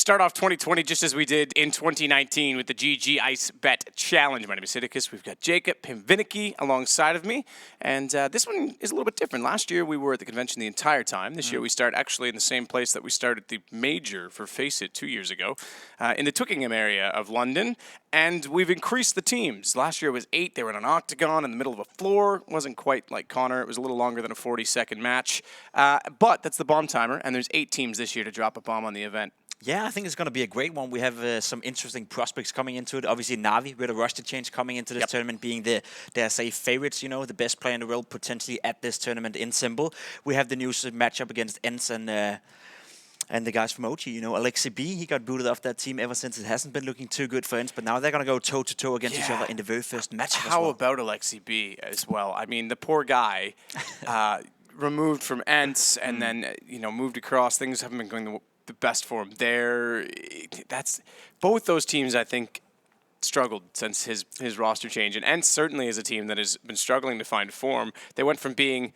start off 2020 just as we did in 2019 with the GG Ice Bet Challenge. My name is Sidicus. We've got Jacob Pimvinicky alongside of me. And this one is a little bit different. Last year, we were at the convention the entire time. This year, we start actually in the same place that we started the major for Face It 2 years ago, in the Twickenham area of London. And we've increased the teams. Last year it was 8. They were in an octagon in the middle of a floor. Wasn't quite like Connor. It was a little longer than a 40-second match. But that's the bomb timer, and there's 8 teams this year to drop a bomb on the event. Yeah, I think it's going to be a great one. We have some interesting prospects coming into it. Obviously, Navi with a roster change coming into this tournament, being dare I say, favorites, you know, the best player in the world potentially at this tournament in Symbol. We have the new matchup against ENCE and the guys from OG, you know, Alexi B, he got booted off that team ever since. It hasn't been looking too good for ENCE, but now they're going to go toe-to-toe against each other in the very first match. How about Alexi B as well? I mean, the poor guy, removed from ENCE and then, you know, moved across. Things haven't been going the best for him there. Both those teams, I think, struggled since his roster change. And ENCE certainly is a team that has been struggling to find form. They went from being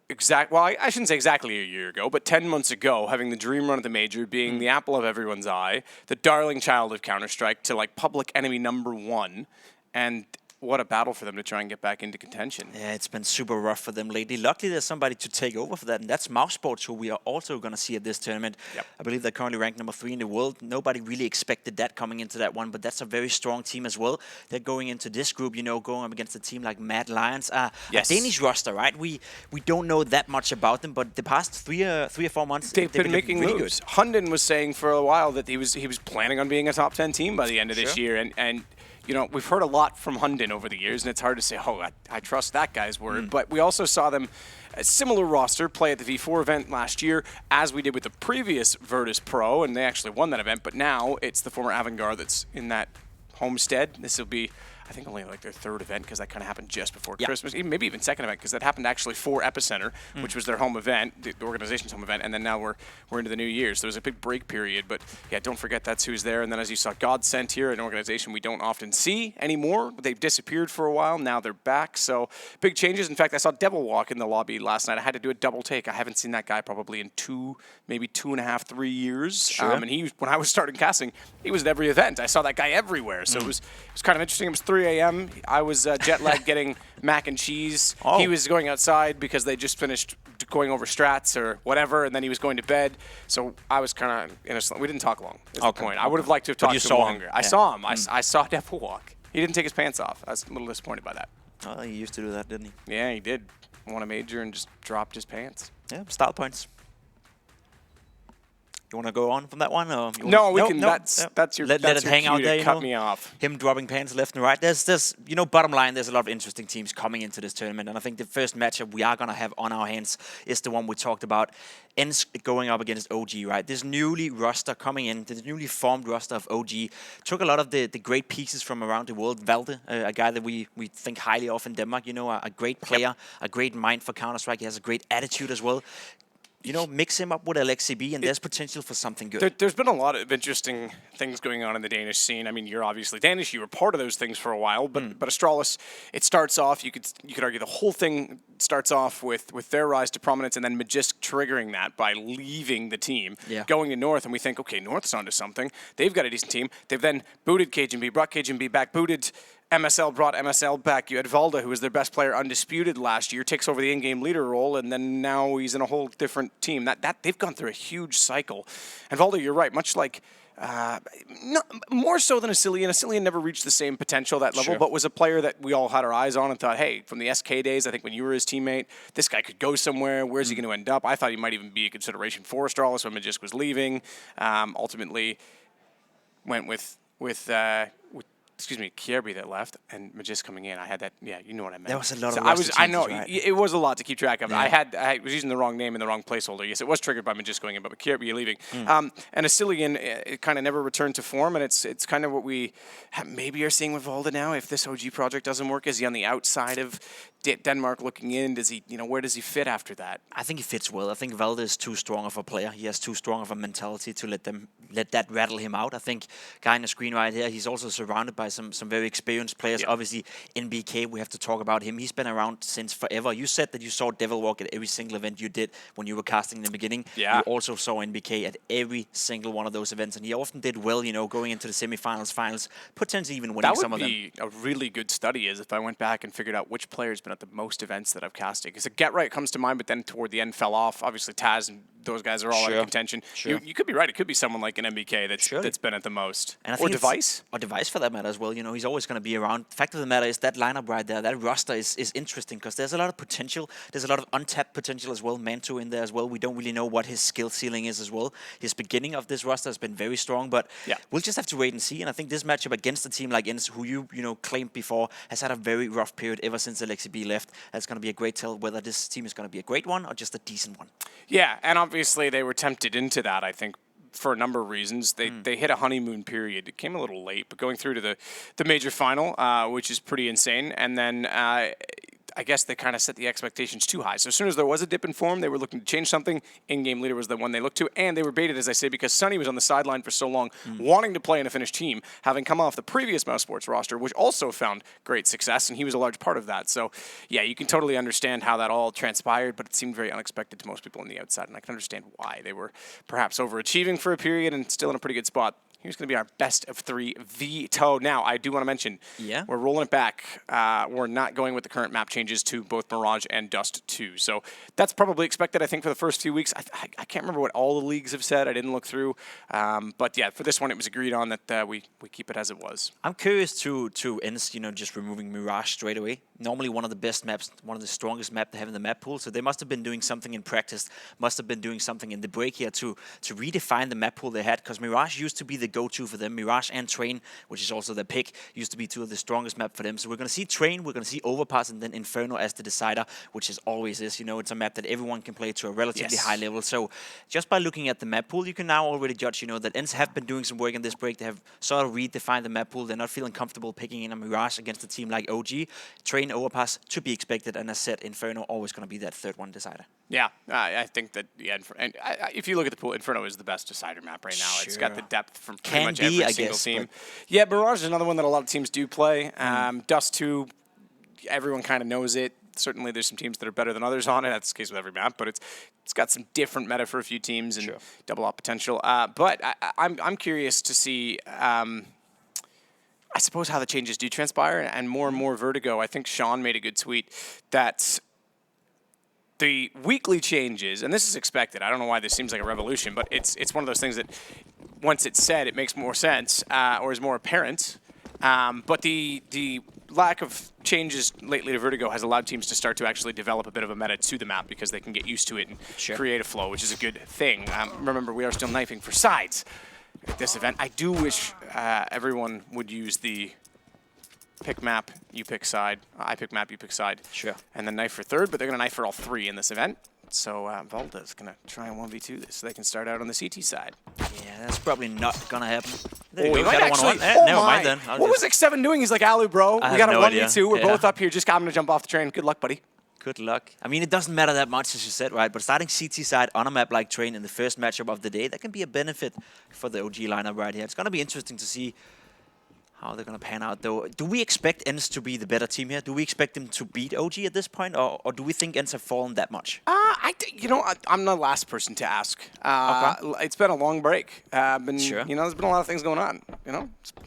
I shouldn't say exactly a year ago, but 10 months ago, having the dream run at the major, being the apple of everyone's eye, the darling child of Counter-Strike, to like public enemy #1, and what a battle for them to try and get back into contention. Yeah, it's been super rough for them lately. Luckily, there's somebody to take over for that, and that's Mousesports, who we are also going to see at this tournament. I believe they're currently ranked #3 in the world. Nobody really expected that coming into that one, but that's a very strong team as well. They're going into this group, you know, going up against a team like Mad Lions. A Danish roster, right? We don't know that much about them, but the past three or 4 months, they've been making really moves. Hunden was saying for a while that he was planning on being a top 10 team by the end of this year, and you know, we've heard a lot from Hunden over the years, and it's hard to say, oh, I trust that guy's word. But we also saw them, a similar roster, play at the V4 event last year, as we did with the previous Virtus.pro, and they actually won that event. But now it's the former Avantgarde that's in that homestead. This will be, I think, only like their 3rd event, because that kind of happened just before Christmas. Maybe even 2nd event, because that happened actually for Epicenter, which was their home event, the organization's home event, and then now we're into the new year. So there was a big break period, but yeah, don't forget that's who's there. And then as you saw, GodSent here, an organization we don't often see anymore. They've disappeared for a while. Now they're back. So big changes. In fact, I saw Devil walk in the lobby last night. I had to do a double take. I haven't seen that guy probably in maybe 2.5, 3 years. And when I was starting casting, he was at every event. I saw that guy everywhere. So it was kind of interesting. It was 3 a.m. I was jet lagged getting mac and cheese. He was going outside because they just finished going over strats or whatever, and then he was going to bed. So I was kind of in a slump. We didn't talk long, is the point. I would have liked to have talked to him longer. I saw him. I saw Devil walk. He didn't take his pants off. I was a little disappointed by that. Oh, he used to do that, didn't he? Yeah, he did. Won a major and just dropped his pants. Yeah, style points. You want to go on from that one? Or no, we can. That's your. Let it hang out there. Cut me off. Him dropping pants left and right. There's, you know, bottom line, there's a lot of interesting teams coming into this tournament, and I think the first matchup we are gonna have on our hands is the one we talked about, ENCE going up against OG. Right, this newly roster coming in, this newly formed roster of OG took a lot of the great pieces from around the world. Valde, a guy that we think highly of in Denmark. You know, a great player, a great mind for Counter-Strike. He has a great attitude as well. You know, mix him up with Alexi B, and there's potential for something good. There's been a lot of interesting things going on in the Danish scene. I mean, you're obviously Danish. You were part of those things for a while, but Astralis, it starts off. You could argue the whole thing starts off with their rise to prominence, and then Magisk triggering that by leaving the team, going to North, and we think, okay, North's onto something. They've got a decent team. They've then booted KGB, brought KGB back, booted MSL, brought MSL back. You had Valde, who was their best player, undisputed last year, takes over the in-game leader role, and then now he's in a whole different team. That they've gone through a huge cycle. And Valde, you're right, much like more so than Asilian. Asilian never reached the same potential, that level, but was a player that we all had our eyes on and thought, hey, from the SK days, I think when you were his teammate, this guy could go somewhere. Where's he going to end up? I thought he might even be a consideration for Astralis when Magisk was leaving. Ultimately went with Kierby that left, and Magisk coming in. I had that. Yeah, you know what I meant. There was a lot of I know. Right? It was a lot to keep track of. Yeah. I was using the wrong name and the wrong placeholder. Yes, it was triggered by Magisk going in, but Kierby leaving. And Asilian, it kind of never returned to form, and it's kind of what we maybe are seeing with Valde now. If this OG project doesn't work, is he on the outside of Denmark looking in? Does he, where does he fit after that? I think he fits well. I think Valde is too strong of a player. He has too strong of a mentality to let that rattle him out. I think guy on the screen right here, he's also surrounded by some very experienced players. Yep. Obviously, NBK, we have to talk about him. He's been around since forever. You said that you saw Devil Walk at every single event you did when you were casting in the beginning. Yeah. You also saw NBK at every single one of those events, and he often did well, going into the semifinals, finals, potentially even winning some of them. That would be a really good study, is if I went back and figured out which player's been at the most events that I've casted. Because Get Right comes to mind, but then toward the end fell off. Obviously, Taz and those guys are all out of contention. Sure. You could be right. It could be someone like an MBK that's been at the most. And I think Device. Or Device for that matter as well. He's always going to be around. The fact of the matter is that lineup right there, that roster is interesting because there's a lot of potential. There's a lot of untapped potential as well. Manto in there as well. We don't really know what his skill ceiling is as well. His beginning of this roster has been very strong, but we'll just have to wait and see. And I think this matchup against a team like ENCE, who you claimed before, has had a very rough period ever since Alexi B left. That's going to be a great tell whether this team is going to be a great one or just a decent one. Yeah, and obviously they were tempted into that, I think, for a number of reasons. They hit a honeymoon period. It came a little late, but going through to the major final, which is pretty insane, and then I guess they kind of set the expectations too high. So as soon as there was a dip in form, they were looking to change something. In-game leader was the one they looked to, and they were baited, as I say, because Sonny was on the sideline for so long, wanting to play in a Finnish team, having come off the previous Mouse Sports roster, which also found great success, and he was a large part of that. So, yeah, you can totally understand how that all transpired, but it seemed very unexpected to most people on the outside, and I can understand why. They were perhaps overachieving for a period and still in a pretty good spot. Here's going to be our best of 3 veto. Now, I do want to mention, we're rolling it back. We're not going with the current map changes to both Mirage and Dust 2. So that's probably expected, I think, for the first few weeks. I can't remember what all the leagues have said. I didn't look through. But, yeah, for this one, it was agreed on that we keep it as it was. I'm curious to ENCE, just removing Mirage straight away. Normally one of the best maps, one of the strongest maps they have in the map pool. So they must have been doing something in practice, must have been doing something in the break here to redefine the map pool they had. Because Mirage used to be the go-to for them. Mirage and Train, which is also their pick, used to be 2 of the strongest maps for them. So we're going to see Train, we're going to see Overpass, and then Inferno as the decider, which is always is. It's a map that everyone can play to a relatively high level. So just by looking at the map pool, you can now already judge, that ENCE have been doing some work in this break. They have sort of redefined the map pool. They're not feeling comfortable picking in a Mirage against a team like OG. Train, Overpass, to be expected, and as said, Inferno always going to be that third one decider. Yeah, I think that, if you look at the pool, Inferno is the best decider map right now. It's got the depth from pretty much every single team. Yeah, Mirage is another one that a lot of teams do play. Dust 2, everyone kind of knows it. Certainly there's some teams that are better than others on it. That's the case with every map, but it's got some different meta for a few teams and double up potential. But I'm curious to see, I suppose, how the changes do transpire, and more Vertigo. I think Sean made a good tweet that the weekly changes, and this is expected. I don't know why this seems like a revolution, but it's one of those things that once it's said, it makes more sense or is more apparent. But the lack of changes lately to Vertigo has allowed teams to start to actually develop a bit of a meta to the map because they can get used to it and create a flow, which is a good thing. Remember, we are still knifing for sides at this event. I do wish everyone would use the pick map, you pick side, I pick map, you pick side, and then knife for third, but they're going to knife for all 3 in this event. So Valda's going to try and 1v2 this so they can start out on the CT side. Yeah, that's probably not going to happen. We might actually. Never mind then. What was X7 doing? He's like, Alu, bro. We got a 1v2. We're both up here. Just I'm going to jump off the train. Good luck, buddy. Good luck. I mean, it doesn't matter that much, as you said, right? But starting CT side on a map like Train in the first matchup of the day, that can be a benefit for the OG lineup right here. It's going to be interesting to see how they're going to pan out, though. Do we expect ENCE to be the better team here? Do we expect them to beat OG at this point, or do we think ENCE have fallen that much? I'm the last person to ask. It's been a long there's been a lot of things going on.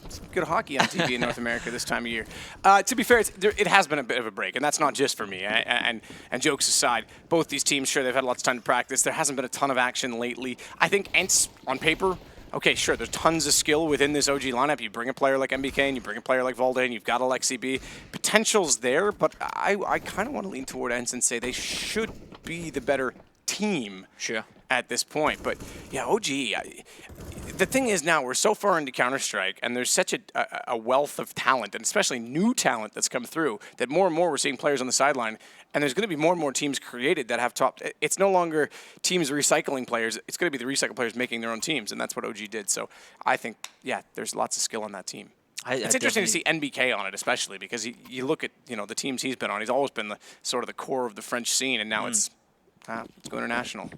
It's good hockey on TV in North America this time of year. To be fair, it has been a bit of a break, and that's not just for me. And jokes aside, both these teams, sure, they've had lots of time to practice. There hasn't been a ton of action lately. I think ENCE, on paper, okay, sure, there's tons of skill within this OG lineup. You bring a player like MBK and you bring a player like Valde and you've got Alexi B. Potential's there, but I kind of want to lean toward ENCE and say they should be the better team at this point. But, yeah, OG, the thing is now we're so far into Counter-Strike and there's such a wealth of talent, and especially new talent that's come through, that more and more we're seeing players on the sideline. And there's going to be more and more teams created that have top. It's no longer teams recycling players. It's going to be the recycle players making their own teams, and that's what OG did. So I think, there's lots of skill on that team. It's interesting to see NBK on it, especially because you look at the teams he's been on. He's always been the sort of the core of the French scene, and now it's go international.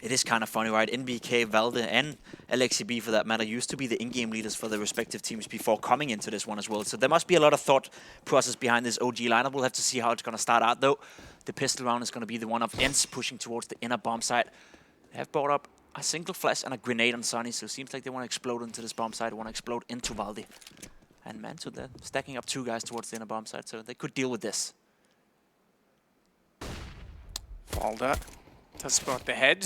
It is kind of funny, right? NBK, Valde, and LXCB, for that matter, used to be the in-game leaders for the respective teams before coming into this one as well. So there must be a lot of thought process behind this OG lineup. We'll have to see how it's going to start out, though. The pistol round is going to be the one of ENCE pushing towards the inner bomb site. They have brought up a single flash and a grenade on Sonny, so it seems like they want to explode into this bomb site. They want to explode into Valde. And Manto, they're stacking up 2 guys towards the inner bomb site, so they could deal with this. Valde does spot the head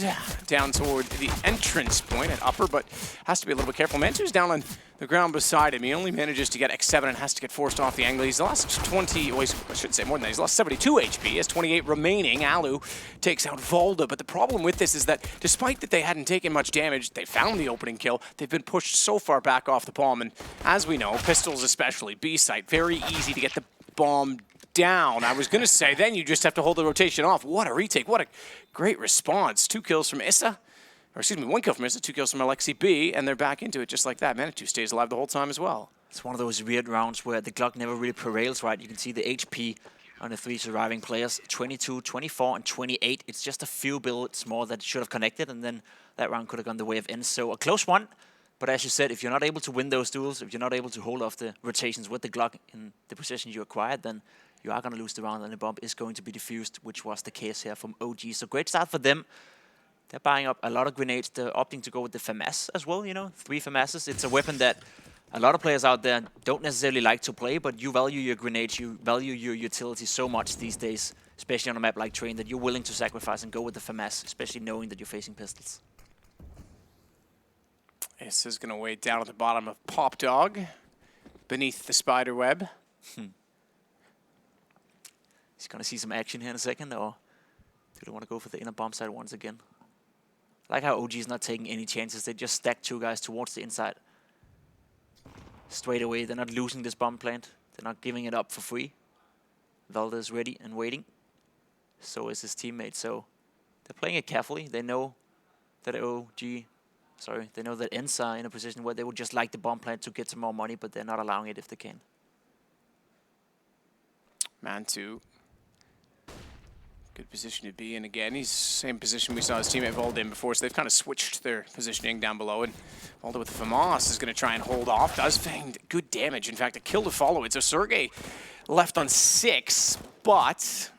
down toward the entrance point at upper, but has to be a little bit careful. Manto's down on the ground beside him. He only manages to get X7 and has to get forced off the angle. He's lost 20, well, I should say more than that. He's lost 72 HP. He has 28 remaining. Alu takes out Valde, but the problem with this is that despite that they hadn't taken much damage, they found the opening kill. They've been pushed so far back off the palm, and as we know, pistols especially, B site, very easy to get the bomb down. I was going to say, then you just have to hold the rotation off. What a retake. What a great response. 2 kills from Issa. Or excuse me, 1 kill from Issa, 2 kills from LXCB, and they're back into it just like that. Manitou stays alive the whole time as well. It's one of those weird rounds where the Glock never really prevails, right? You can see the HP on the 3 surviving players, 22, 24, and 28. It's just a few bullets more that should have connected, and then that round could have gone the way of ENCE. So a close one. But as you said, if you're not able to win those duels, if you're not able to hold off the rotations with the Glock in the position you acquired, then you are going to lose the round, and the bomb is going to be defused, which was the case here from OG. So great start for them. They're buying up a lot of grenades. They're opting to go with the FAMAS as well, 3 FAMASs. It's a weapon that a lot of players out there don't necessarily like to play, but you value your grenades, you value your utility so much these days, especially on a map like Train, that you're willing to sacrifice and go with the FAMAS, especially knowing that you're facing pistols. This is going to wait down at the bottom of Pop Dog, beneath the spider web. He's going to see some action here in a second, or do they want to go for the inner bomb side once again? I like how OG is not taking any chances. They just stack 2 guys towards the inside. Straight away, they're not losing this bomb plant. They're not giving it up for free. Valde is ready and waiting. So is his teammate. So they're playing it carefully. They know that they know that ENCE are in a position where they would just like the bomb plant to get some more money, but they're not allowing it if they can. Mantou. Good position to be in again. He's same position we saw his teammate Valde in before, so they've kind of switched their positioning down below. And Valde with the FAMAS is going to try and hold off. Does find good damage. In fact, a kill to follow it. So Sergey left on 6, but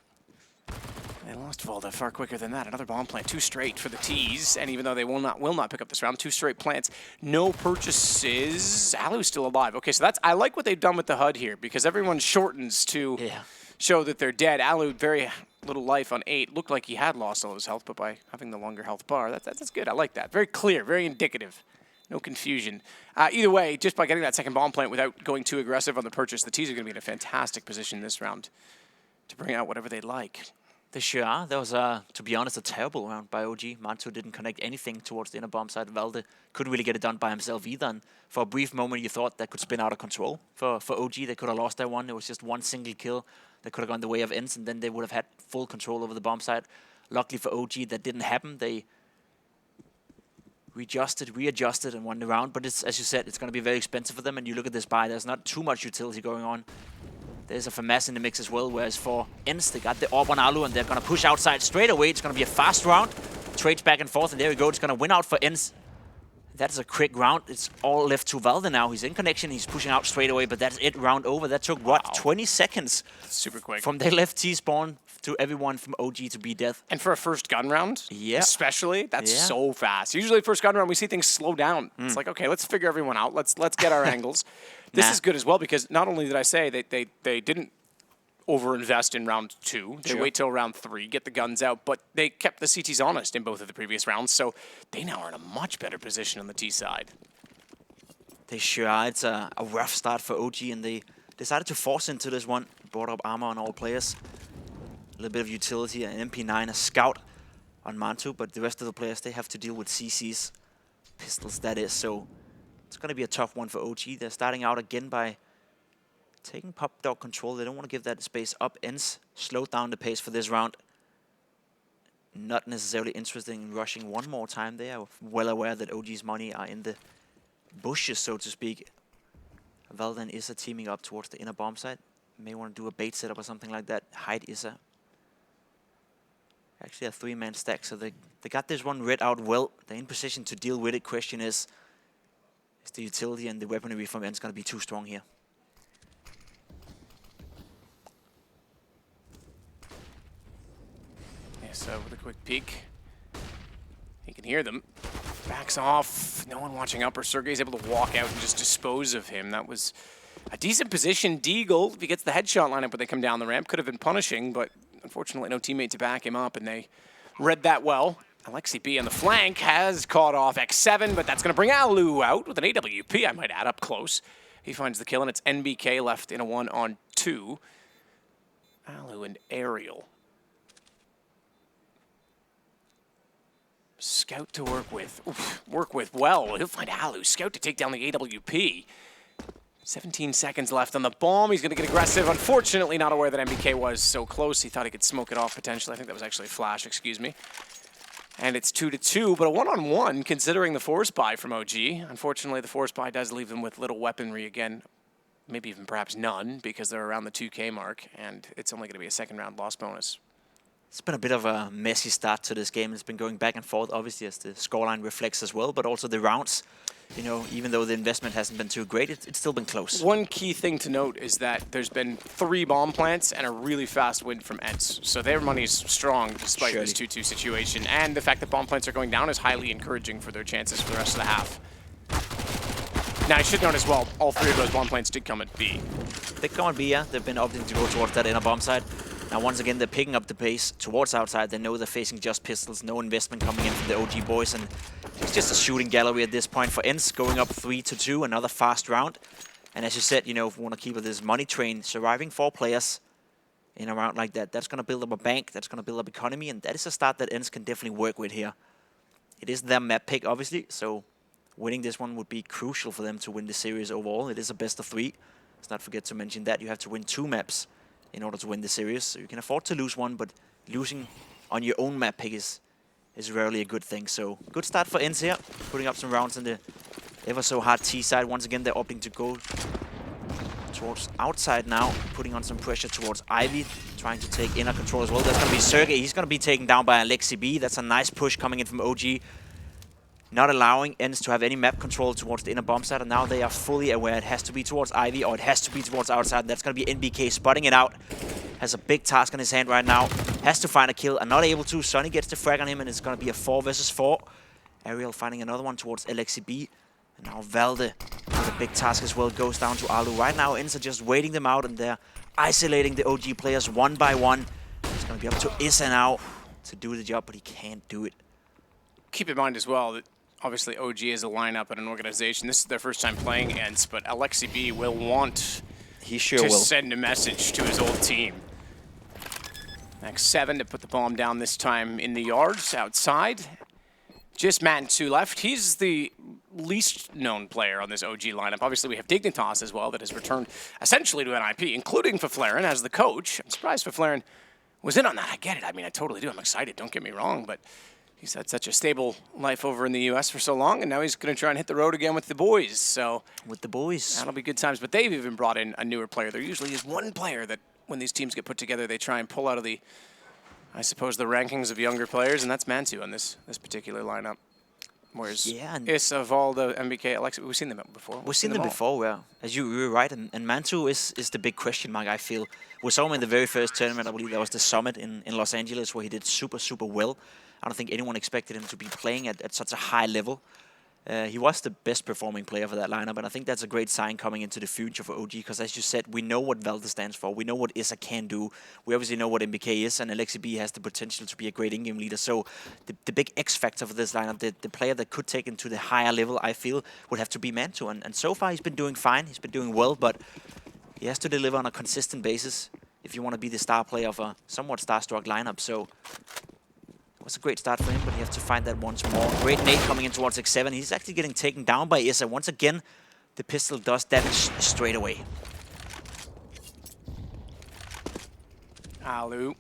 they lost Valde far quicker than that. Another bomb plant, 2 straight for the T's. And even though they will not pick up this round, 2 straight plants, no purchases. Alu's still alive. Okay, so I like what they've done with the HUD here, because everyone shortens to show that they're dead. Alu, very little life on 8. Looked like he had lost all of his health, but by having the longer health bar, that's good. I like that. Very clear, very indicative. No confusion. Either way, just by getting that second bomb plant without going too aggressive on the purchase, the T's are going to be in a fantastic position this round to bring out whatever they like. They sure are. That was, to be honest, a terrible round by OG. Manto didn't connect anything towards the inner bomb side. Valde couldn't really get it done by himself either. And for a brief moment, you thought that could spin out of control. For OG, they could have lost that one. It was just one single kill that could have gone the way of ENCE, and then they would have had full control over the bomb side. Luckily for OG, that didn't happen. They readjusted, and won the round. But it's, as you said, it's going to be very expensive for them. And you look at this buy, there's not too much utility going on. There's a FAMAS in the mix as well, whereas for ENCE, they got the orb on Alu, and they're going to push outside straight away. It's going to be a fast round. Trades back and forth, and there we go. It's going to win out for ENCE. That's a quick round. It's all left to Valde now. He's in connection. He's pushing out straight away, but that's it. Round over. That took, what, 20 seconds? Super quick. From their left T-spawn to everyone from OG to be death. And for a first gun round, especially, that's so fast. Usually first gun round, we see things slow down. It's like, okay, let's figure everyone out. Let's get our angles. This is good as well, because not only did I say that they didn't overinvest in round 2. They wait till round 3, get the guns out, but they kept the CTs honest in both of the previous rounds, so they now are in a much better position on the T side. They sure are. It's a rough start for OG, and they decided to force into this one. Brought up armor on all players. A little bit of utility, an MP9, a scout on Manto, but the rest of the players, they have to deal with CCs. Pistols, that is, so it's going to be a tough one for OG. They're starting out again by taking Pop Dog control. They don't want to give that space up. ENCE slowed down the pace for this round. Not necessarily interested in rushing one more time. They are well aware that OG's money are in the bushes, so to speak. Valda and Issa teaming up towards the inner bomb site. May want to do a bait setup or something like that. Hide Issa. Actually a 3-man stack, so they got this one read out well. They're in position to deal with it. Question is the utility and the weaponry from ENCE going to be too strong here? So with a quick peek, he can hear them. Backs off. No one watching upper. Sergey's able to walk out and just dispose of him. That was a decent position. Deagle, if he gets the headshot lineup when they come down the ramp, could have been punishing, but unfortunately no teammate to back him up, and they read that well. Alexi B on the flank has caught off X7, but that's going to bring Alu out with an AWP, I might add, up close. He finds the kill, and it's NBK left in a 1-on-2. Alu and Aerial. Scout to work with. Oof, work with well. He'll find Alu. Scout to take down the AWP. 17 seconds left on the bomb. He's going to get aggressive. Unfortunately, not aware that MBK was so close. He thought he could smoke it off potentially. I think that was actually a flash, excuse me. And it's 2-2, but a 1-on-1 considering the force buy from OG. Unfortunately, the force buy does leave them with little weaponry again. Maybe even perhaps none, because they're around the 2K mark, and it's only going to be a second round loss bonus. It's been a bit of a messy start to this game. It's been going back and forth, obviously, as the scoreline reflects as well, but also the rounds. You know, even though the investment hasn't been too great, it's still been close. One key thing to note is that there's been 3 bomb plants and a really fast win from ENCE. So their money's strong despite this 2-2 situation. And the fact that bomb plants are going down is highly encouraging for their chances for the rest of the half. Now, I should note as well, all 3 of those bomb plants did come at B. They come at B, yeah. They've been opting to go towards that inner bomb side. Now, once again, they're picking up the pace towards outside. They know they're facing just pistols, no investment coming in from the OG boys, and it's just a shooting gallery at this point for ENCE, going up 3-2, another fast round. And as you said, you know, if we want to keep with this money train, surviving 4 players in a round like that, that's going to build up a bank, that's going to build up economy, and that is a start that ENCE can definitely work with here. It is their map pick, obviously, so winning this one would be crucial for them to win the series overall. It is a best of 3. Let's not forget to mention that you have to win 2 maps in order to win the series. So you can afford to lose one, but losing on your own map pick is rarely a good thing. So good start for ENCE here, putting up some rounds in the ever so hard T side. Once again, they're opting to go towards outside now, putting on some pressure towards Ivy, trying to take inner control as well. That's going to be Sergey. He's going to be taken down by Alexi B. That's a nice push coming in from OG, not allowing ENCE to have any map control towards the inner bomb side, and now they are fully aware it has to be towards Ivy or it has to be towards outside. That's going to be NBK spotting it out. Has a big task in his hand right now. Has to find a kill and not able to. Sonny gets the frag on him, and it's going to be a 4 versus 4. Aerial finding another one towards Alexi B. And now Valde with a big task as well goes down to Alu. Right now, ENCE are just waiting them out, and they're isolating the OG players one by one. It's going to be up to Issa now to do the job, but he can't do it. Keep in mind as well that obviously OG is a lineup and an organization. This is their first time playing ENCE, but Alexi B will want to send a message to his old team. X7 to put the bomb down this time in the yards outside. Just Mantu left. He's the least known player on this OG lineup. Obviously, we have Dignitas as well that has returned essentially to NIP, including Faflaren as the coach. I'm surprised Faflaren was in on that. I get it. I mean, I totally do. I'm excited. Don't get me wrong, but he's had such a stable life over in the U.S. for so long, and now he's going to try and hit the road again with the boys. So with the boys, that'll be good times. But they've even brought in a newer player. There usually is one player that, when these teams get put together, they try and pull out of the, I suppose, the rankings of younger players, and that's Mantu on this particular lineup. Whereas Issa, Valda, MBK, Alexa, we've seen them before. We've seen them before, yeah. As you were right, and Mantu is the big question mark, I feel. We saw him in the very first tournament. I believe that was the Summit in Los Angeles, where he did super, super well. I don't think anyone expected him to be playing at such a high level. He was the best performing player for that lineup, and I think that's a great sign coming into the future for OG, because as you said, we know what Valda stands for. We know what Issa can do. We obviously know what MBK is, and Alexi B has the potential to be a great in-game leader. So the big X factor for this lineup, the player that could take him to the higher level, I feel, would have to be Mantu. And so far, he's been doing fine. He's been doing well, but he has to deliver on a consistent basis if you want to be the star player of a somewhat star-struck lineup. So it was a great start for him, but he has to find that once more. Great nade coming in towards X7. He's actually getting taken down by Issa. Once again, the pistol does damage straight away. Alu.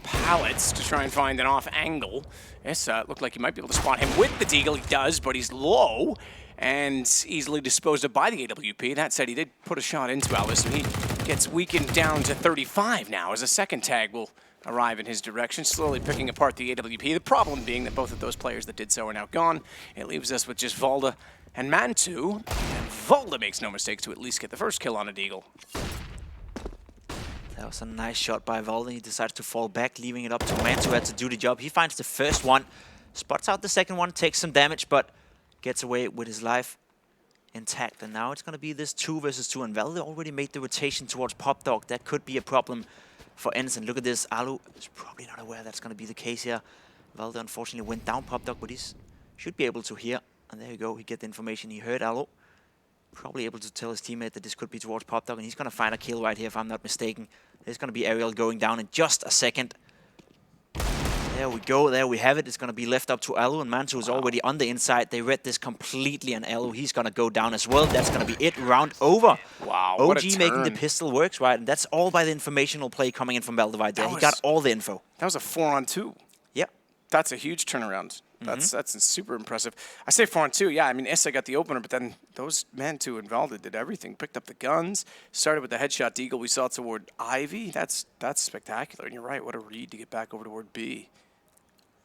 Pallets to try and find an off angle. Issa looked like he might be able to spot him with the deagle. He does, but he's low. and easily disposed of by the AWP. That said, he did put a shot into Alice, and he gets weakened down to 35 now as a second tag will arrive in his direction, slowly picking apart the AWP. The problem being that both of those players that did so are now gone. It leaves us with just Valda and Mantu, and Valda makes no mistakes to at least get the first kill on a Deagle. That was a nice shot by Valda. He decides to fall back, leaving it up to Mantu who had to do the job. He finds the first one, spots out the second one, takes some damage, but gets away with his life intact. And now it's going to be this 2 versus 2, and Valda already made the rotation towards Pop Dog. That could be a problem for ENCE. And look at this, Alu is probably not aware that's going to be the case here. Valda unfortunately went down Pop Dog, but he should be able to hear. And there you go, he get the information. He heard Alu. Probably able to tell his teammate that this could be towards Pop Dog, and he's going to find a kill right here, if I'm not mistaken. There's going to be Aerial going down in just a second. There we go, there we have it. It's going to be left up to Alu, and Mantu is already on the inside. They read this completely, and Alu, he's going to go down as well. That's going to be it, round over. Wow, OG what a turn. making the pistol works, right? And that's all by the informational play coming in from Valda right there. He got all the info. That was a 4-on-2. Yep. That's a huge turnaround. That's super impressive. I say 4-on-2, yeah. I mean, ENCE got the opener, but then those Mantu and Valda did everything. Picked up the guns, started with the headshot Deagle we saw toward Ivy. That's spectacular. And you're right, what a read to get back over toward B.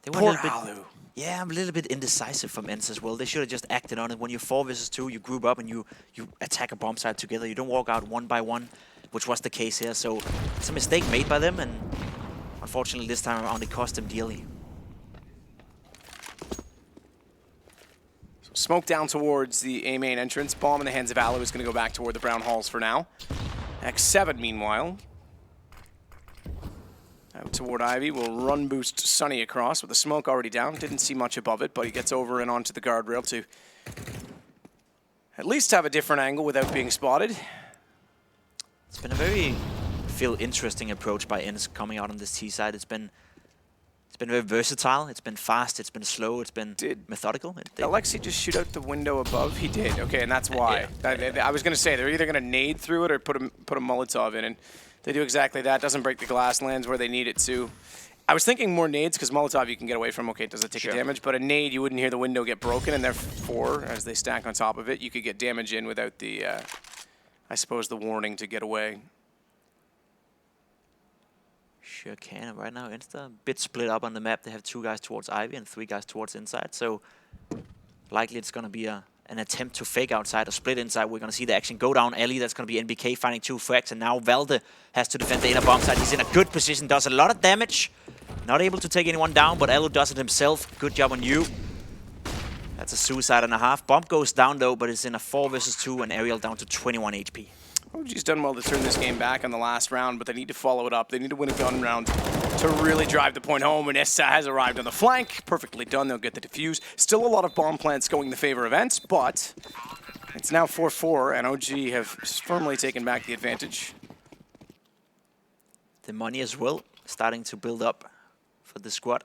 They were a little bit indecisive from ENCE as well. They should have just acted on it. When you're 4 versus 2, you group up and you attack a bomb site together. You don't walk out one by one, which was the case here. So it's a mistake made by them, and unfortunately this time around it cost them dearly. Smoke down towards the A main entrance. Bomb in the hands of Alu is going to go back toward the brown halls for now. X7, meanwhile, out toward Ivy. Will run boost Sunny across with the smoke already down. Didn't see much above it, but he gets over and onto the guardrail to at least have a different angle without being spotted. It's been a very interesting approach by ENCE coming out on this T side. It's been very versatile. It's been fast. It's been slow. It's been methodical. Did Alexi just shoot out the window above? He did. Okay, and that's why. Yeah. I was going to say they're either going to nade through it or put a Molotov in, and they do exactly that. Doesn't break the glass, lands where they need it to. I was thinking more nades because Molotov you can get away from. Okay, it doesn't take damage, but a nade you wouldn't hear the window get broken, and therefore, as they stack on top of it, you could get damage in without the, I suppose, the warning to get away. Sure can. Right now, ENCE a bit split up on the map. They have 2 guys towards Ivy and 3 guys towards inside. So likely it's going to be an attempt to fake outside or split inside. We're going to see the action go down. Ellie, that's going to be NBK finding 2 frags. And now Valda has to defend the inner bomb side. He's in a good position, does a lot of damage. Not able to take anyone down, but Alu does it himself. Good job on you. That's a suicide and a half. Bomb goes down though, but it's in a 4 versus 2 and Aerial down to 21 HP. OG's done well to turn this game back on the last round, but they need to follow it up. They need to win a gun round to really drive the point home, and ENCE has arrived on the flank. Perfectly done. They'll get the defuse. Still a lot of bomb plants going in the favor of ENCE, but it's now 4-4, and OG have firmly taken back the advantage. The money as well starting to build up for the squad,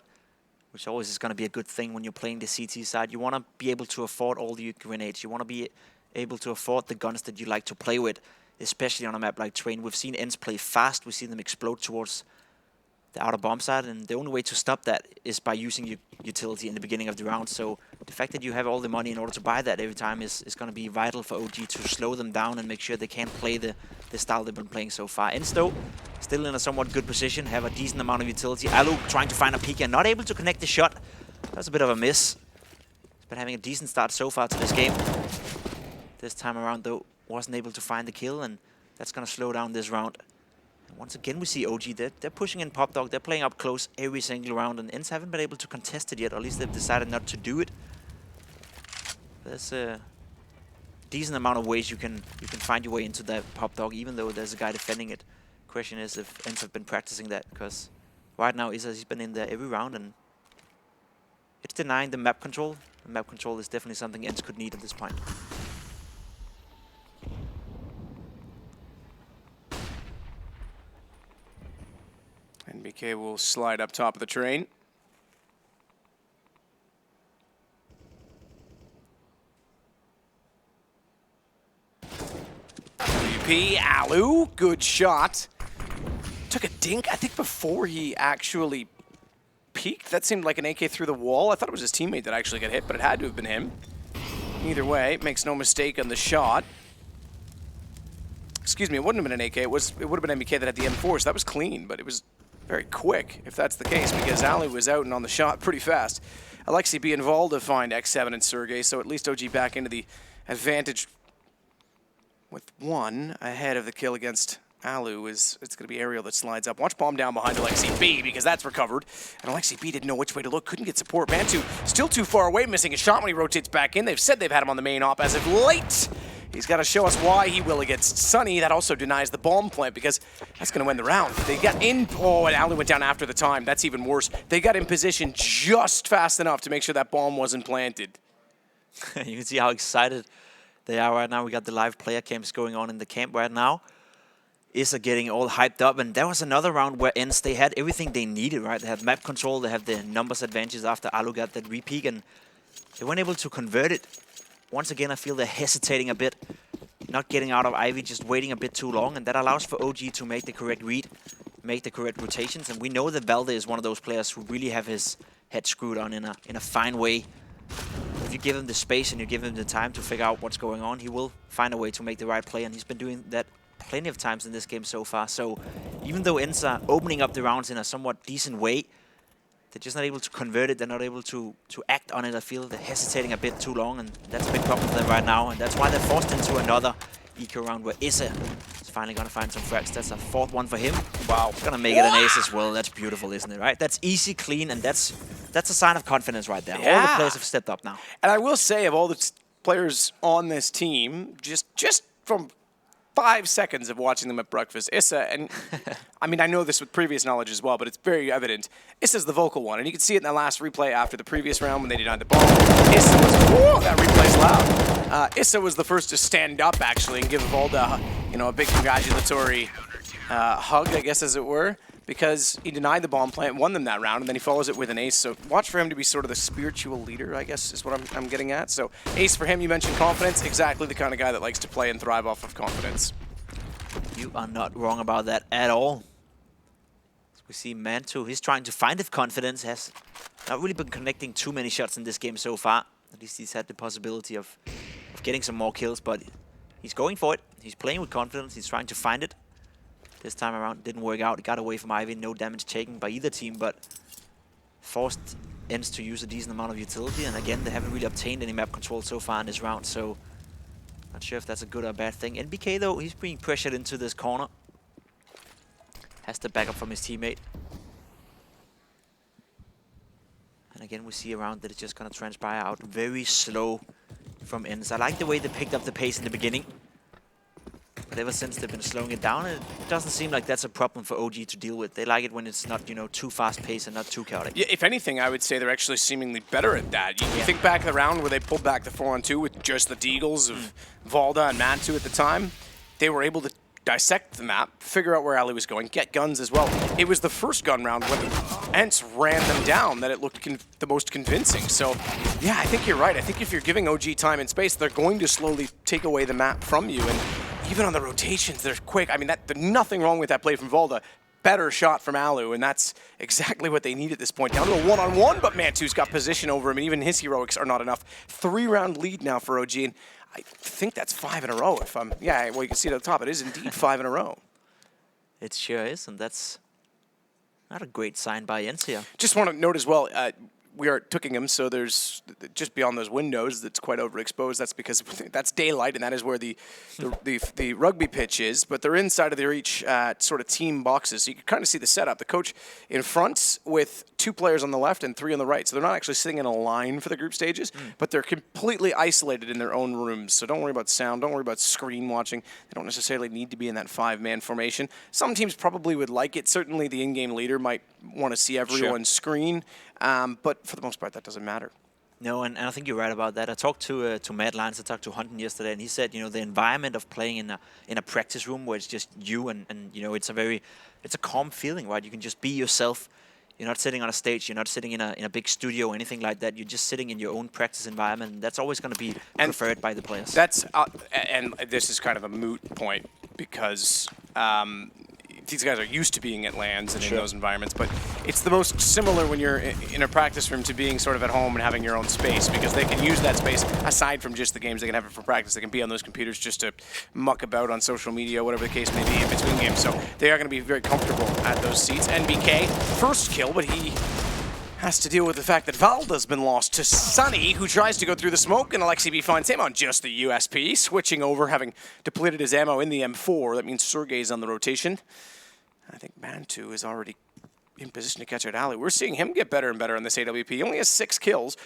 which always is going to be a good thing when you're playing the CT side. You want to be able to afford all the grenades. You want to be able to afford the guns that you like to play with, especially on a map like Train. We've seen ENCE play fast. We've seen them explode towards the outer bomb side, and the only way to stop that is by using your utility in the beginning of the round. So the fact that you have all the money in order to buy that every time is going to be vital for OG to slow them down and make sure they can't play the style they've been playing so far. ENCE though, still in a somewhat good position, have a decent amount of utility. Alu trying to find a peek and not able to connect the shot. That's a bit of a miss. He's been having a decent start so far to this game. This time around though, wasn't able to find the kill, and that's going to slow down this round. And once again, we see OG, they're pushing in Pop Dog, they're playing up close every single round, and ENCE haven't been able to contest it yet, or at least they've decided not to do it. There's a decent amount of ways you can find your way into that Pop Dog, even though there's a guy defending it. Question is if ENCE have been practicing that, because right now he's been in there every round, and it's denying the map control. The map control is definitely something ENCE could need at this point. NBK will slide up top of the train. WP, Alu, good shot. Took a dink, I think, before he actually peeked. That seemed like an AK through the wall. I thought it was his teammate that actually got hit, but it had to have been him. either way, makes no mistake on the shot. Excuse me, it wouldn't have been an AK. It would have been MBK that had the M4, so that was clean, but it was very quick, if that's the case, because Ali was out and on the shot pretty fast. Alexi B involved to find X7 and Sergey, so at least OG back into the advantage with 1 ahead of the kill against Alu. It's going to be Ariel that slides up. Watch bomb down behind Alexi B, because that's recovered. And Alexi B didn't know which way to look, couldn't get support. Mantu still too far away, missing a shot when he rotates back in. They've said they've had him on the main op as of late. He's got to show us why he will against Sunny. That also denies the bomb plant, because that's going to win the round. They got in. Oh, and Ali went down after the time. That's even worse. They got in position just fast enough to make sure that bomb wasn't planted. You can see how excited they are right now. We got the live player camps going on in the camp right now. Issa getting all hyped up, and there was another round where ENCE, they had everything they needed, right? They have map control, they have the numbers advantages after Alu got that repeak, and they weren't able to convert it. Once again, I feel they're hesitating a bit, not getting out of Ivy, just waiting a bit too long, and that allows for OG to make the correct read, make the correct rotations, and we know that Valde is one of those players who really have his head screwed on in a fine way. If you give him the space and you give him the time to figure out what's going on, he will find a way to make the right play, and he's been doing that plenty of times in this game so far. So even though ENCE are opening up the rounds in a somewhat decent way, they're just not able to convert it. They're not able to act on it. I feel they're hesitating a bit too long, and that's a big problem for them right now. And that's why they're forced into another eco round where Issa is finally going to find some frags. That's a 4th one for him. Wow. Going to make it an ace as well. That's beautiful, isn't it, right? That's easy, clean, and that's a sign of confidence right there. Yeah. All the players have stepped up now. And I will say, of all the players on this team, just from 5 seconds of watching them at breakfast, Issa, and I mean, I know this with previous knowledge as well, but it's very evident. Issa's the vocal one, and you can see it in that last replay after the previous round when they denied the ball. Issa was, whoa, that replay's loud. Issa was the first to stand up, actually, and give Valda, a big congratulatory hug, I guess, as it were, because he denied the bomb plant, won them that round, and then he follows it with an ace. So watch for him to be sort of the spiritual leader, I guess, is what I'm getting at. So ace for him, you mentioned confidence, exactly the kind of guy that likes to play and thrive off of confidence. You are not wrong about that at all. We see Mantu, he's trying to find his confidence, has not really been connecting too many shots in this game so far. At least he's had the possibility of getting some more kills, but he's going for it. He's playing with confidence, he's trying to find it. This time around, didn't work out. It got away from Ivy, no damage taken by either team, but forced ENCE to use a decent amount of utility. And again, they haven't really obtained any map control so far in this round, so not sure if that's a good or bad thing. NBK, though, he's being pressured into this corner. Has the backup from his teammate. And again, we see a round that is just going to transpire out very slow from ENCE. I like the way they picked up the pace in the beginning. But ever since they've been slowing it down, it doesn't seem like that's a problem for OG to deal with. They like it when it's not, too fast-paced and not too chaotic. Yeah, if anything, I would say they're actually seemingly better at that. You think back to the round where they pulled back the 4-on-2 with just the Deagles of Valda and Mantu at the time. They were able to dissect the map, figure out where Ali was going, get guns as well. It was the first gun round when ENCE ran them down that it looked the most convincing. So, yeah, I think you're right. I think if you're giving OG time and space, they're going to slowly take away the map from you. And even on the rotations, they're quick. I mean, there's nothing wrong with that play from Valda. Better shot from Alu, and that's exactly what they need at this point. Down to a one-on-one, but Mantu's got position over him, and even his heroics are not enough. 3-round lead now for OG, and I think that's 5 in a row. Yeah, well, you can see it at the top. It is indeed 5 in a row. It sure is, and that's not a great sign by ENCE here. Just want to note as well, we are Twickenham, so there's just beyond those windows that's quite overexposed. That's because that's daylight, and that is where the rugby pitch is. But they're inside of their each sort of team boxes, so you can kind of see the setup. The coach in front with 2 players on the left and 3 on the right. So they're not actually sitting in a line for the group stages, but they're completely isolated in their own rooms. So don't worry about sound, don't worry about screen watching. They don't necessarily need to be in that 5-man formation. Some teams probably would like it. Certainly the in-game leader might want to see everyone's screen. But for the most part, that doesn't matter. No, and I think you're right about that. I talked to Matt Lyons, I talked to Hunton yesterday, and he said, the environment of playing in a practice room where it's just you and it's a calm feeling, right? You can just be yourself. You're not sitting on a stage. You're not sitting in a big studio or anything like that. You're just sitting in your own practice environment. And that's always going to be preferred by the players. That's and this is kind of a moot point because these guys are used to being at LANs and in those environments, but it's the most similar when you're in a practice room to being sort of at home and having your own space, because they can use that space aside from just the games. They can have it for practice. They can be on those computers just to muck about on social media, whatever the case may be in between games. So they are going to be very comfortable at those seats. NBK, first kill, but he has to deal with the fact that Valda's been lost to Sunny, who tries to go through the smoke, and AlexiB finds him on just the USP, switching over, having depleted his ammo in the M4. That means Sergey's on the rotation. I think Mantu is already in position to catch out Ali. We're seeing him get better and better on this AWP. He only has 6 kills,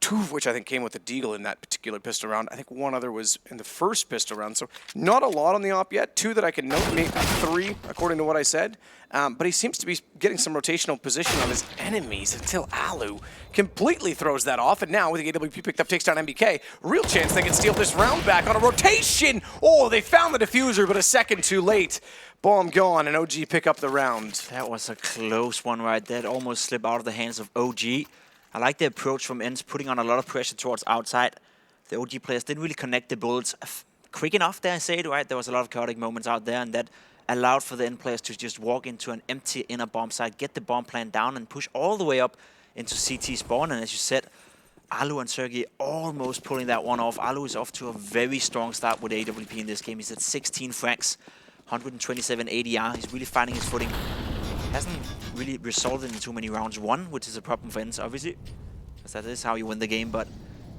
2 of which I think came with the deagle in that particular pistol round. I think 1 other was in the first pistol round, so not a lot on the op yet. 2 that I can note, maybe 3, according to what I said. But he seems to be getting some rotational position on his enemies until Alu completely throws that off. And now with the AWP picked up, takes down MBK. Real chance they can steal this round back on a rotation. Oh, they found the diffuser, but a second too late. Bomb gone, and OG pick up the round. That was a close one right there. It almost slipped out of the hands of OG. I like the approach from ENCE, putting on a lot of pressure towards outside. The OG players didn't really connect the bullets quick enough there, I say it, right? There was a lot of chaotic moments out there, and that allowed for the ENCE players to just walk into an empty inner bomb site, get the bomb plant down, and push all the way up into CT spawn. And as you said, Alu and Sergey almost pulling that one off. Alu is off to a very strong start with AWP in this game. He's at 16 frags, 127 ADR. He's really finding his footing. Hasn't really resulted in too many rounds won, which is a problem for ENCE, obviously, because that is how you win the game. But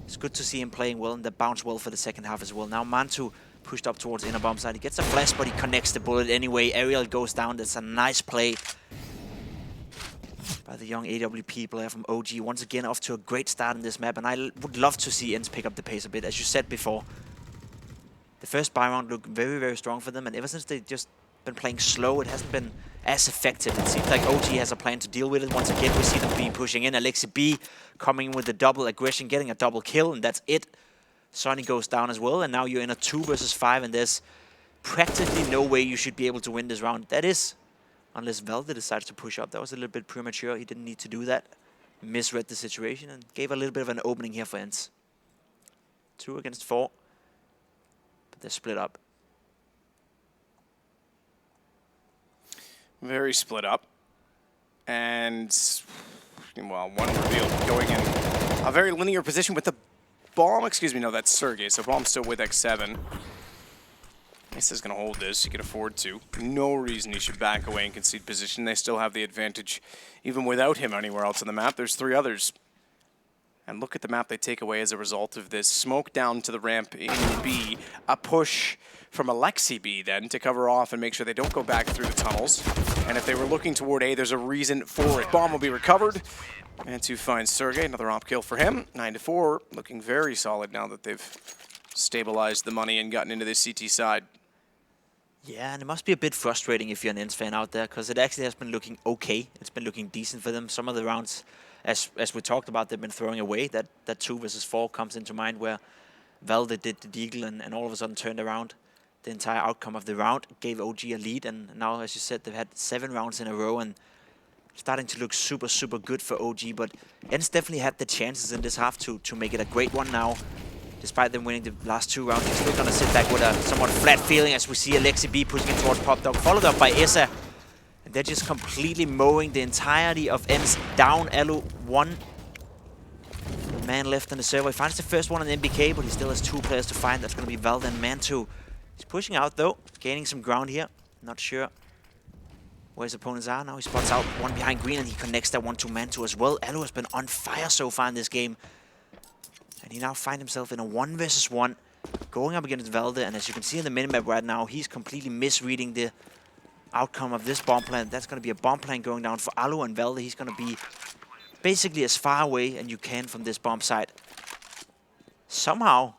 it's good to see him playing well, and that bounced well for the second half as well. Now Mantu pushed up towards inner bomb side. He gets a flash, but he connects the bullet anyway. Aerial goes down. That's a nice play by the young AWP player from OG. Once again, off to a great start in this map, and I would love to see ENCE pick up the pace a bit. As you said before, the first buy round looked very, very strong for them, and ever since they've just been playing slow, it hasn't been as effective. It seems like OG has a plan to deal with it. Once again, we see them being pushing in. AlexiB coming in with the double aggression, getting a double kill, and that's it. Sonny goes down as well, and now you're in a 2 versus 5, and there's practically no way you should be able to win this round. That is, unless Valda decides to push up. That was a little bit premature. He didn't need to do that. Misread the situation and gave a little bit of an opening here for ENCE. 2 against 4, but they're split up. Very split up. And, well, one reveal going in a very linear position with the bomb. Excuse me, no, that's Sergey. So bomb's still with X7. This is going to hold this. He can afford to. No reason he should back away and concede position. They still have the advantage even without him anywhere else on the map. There's 3 others. And look at the map they take away as a result of this. Smoke down to the ramp in B. A push from AlexiB then to cover off and make sure they don't go back through the tunnels. And if they were looking toward A, there's a reason for it. Bomb will be recovered. And to find Sergey, another op kill for him. 9-4, looking very solid now that they've stabilized the money and gotten into this CT side. Yeah, and it must be a bit frustrating if you're an ENCE fan out there, because it actually has been looking okay. It's been looking decent for them. Some of the rounds, as we talked about, they've been throwing away. That 2 versus 4 comes into mind, where Valda did the deagle and all of a sudden turned around the entire outcome of the round, gave OG a lead, and now, as you said, they've had 7 rounds in a row and starting to look super, super good for OG. But ENCE definitely had the chances in this half to make it a great one now. Despite them winning the last 2 rounds, they're still going to sit back with a somewhat flat feeling as we see AlexiB pushing it towards Pop Dog, followed up by Essa. And they're just completely mowing the entirety of ENCE down. Alu 1 man left on the server. He finds the first one on MBK, but he still has 2 players to find. That's going to be Valda and Mantu. He's pushing out though, gaining some ground here. Not sure where his opponents are. Now he spots out one behind green and he connects that one to Mantu as well. Alu has been on fire so far in this game. And he now finds himself in a 1 versus 1, going up against Valda. And as you can see in the minimap right now, he's completely misreading the outcome of this bomb plant. That's going to be a bomb plant going down for Alu, and Valda, he's going to be basically as far away as you can from this bomb site. Somehow,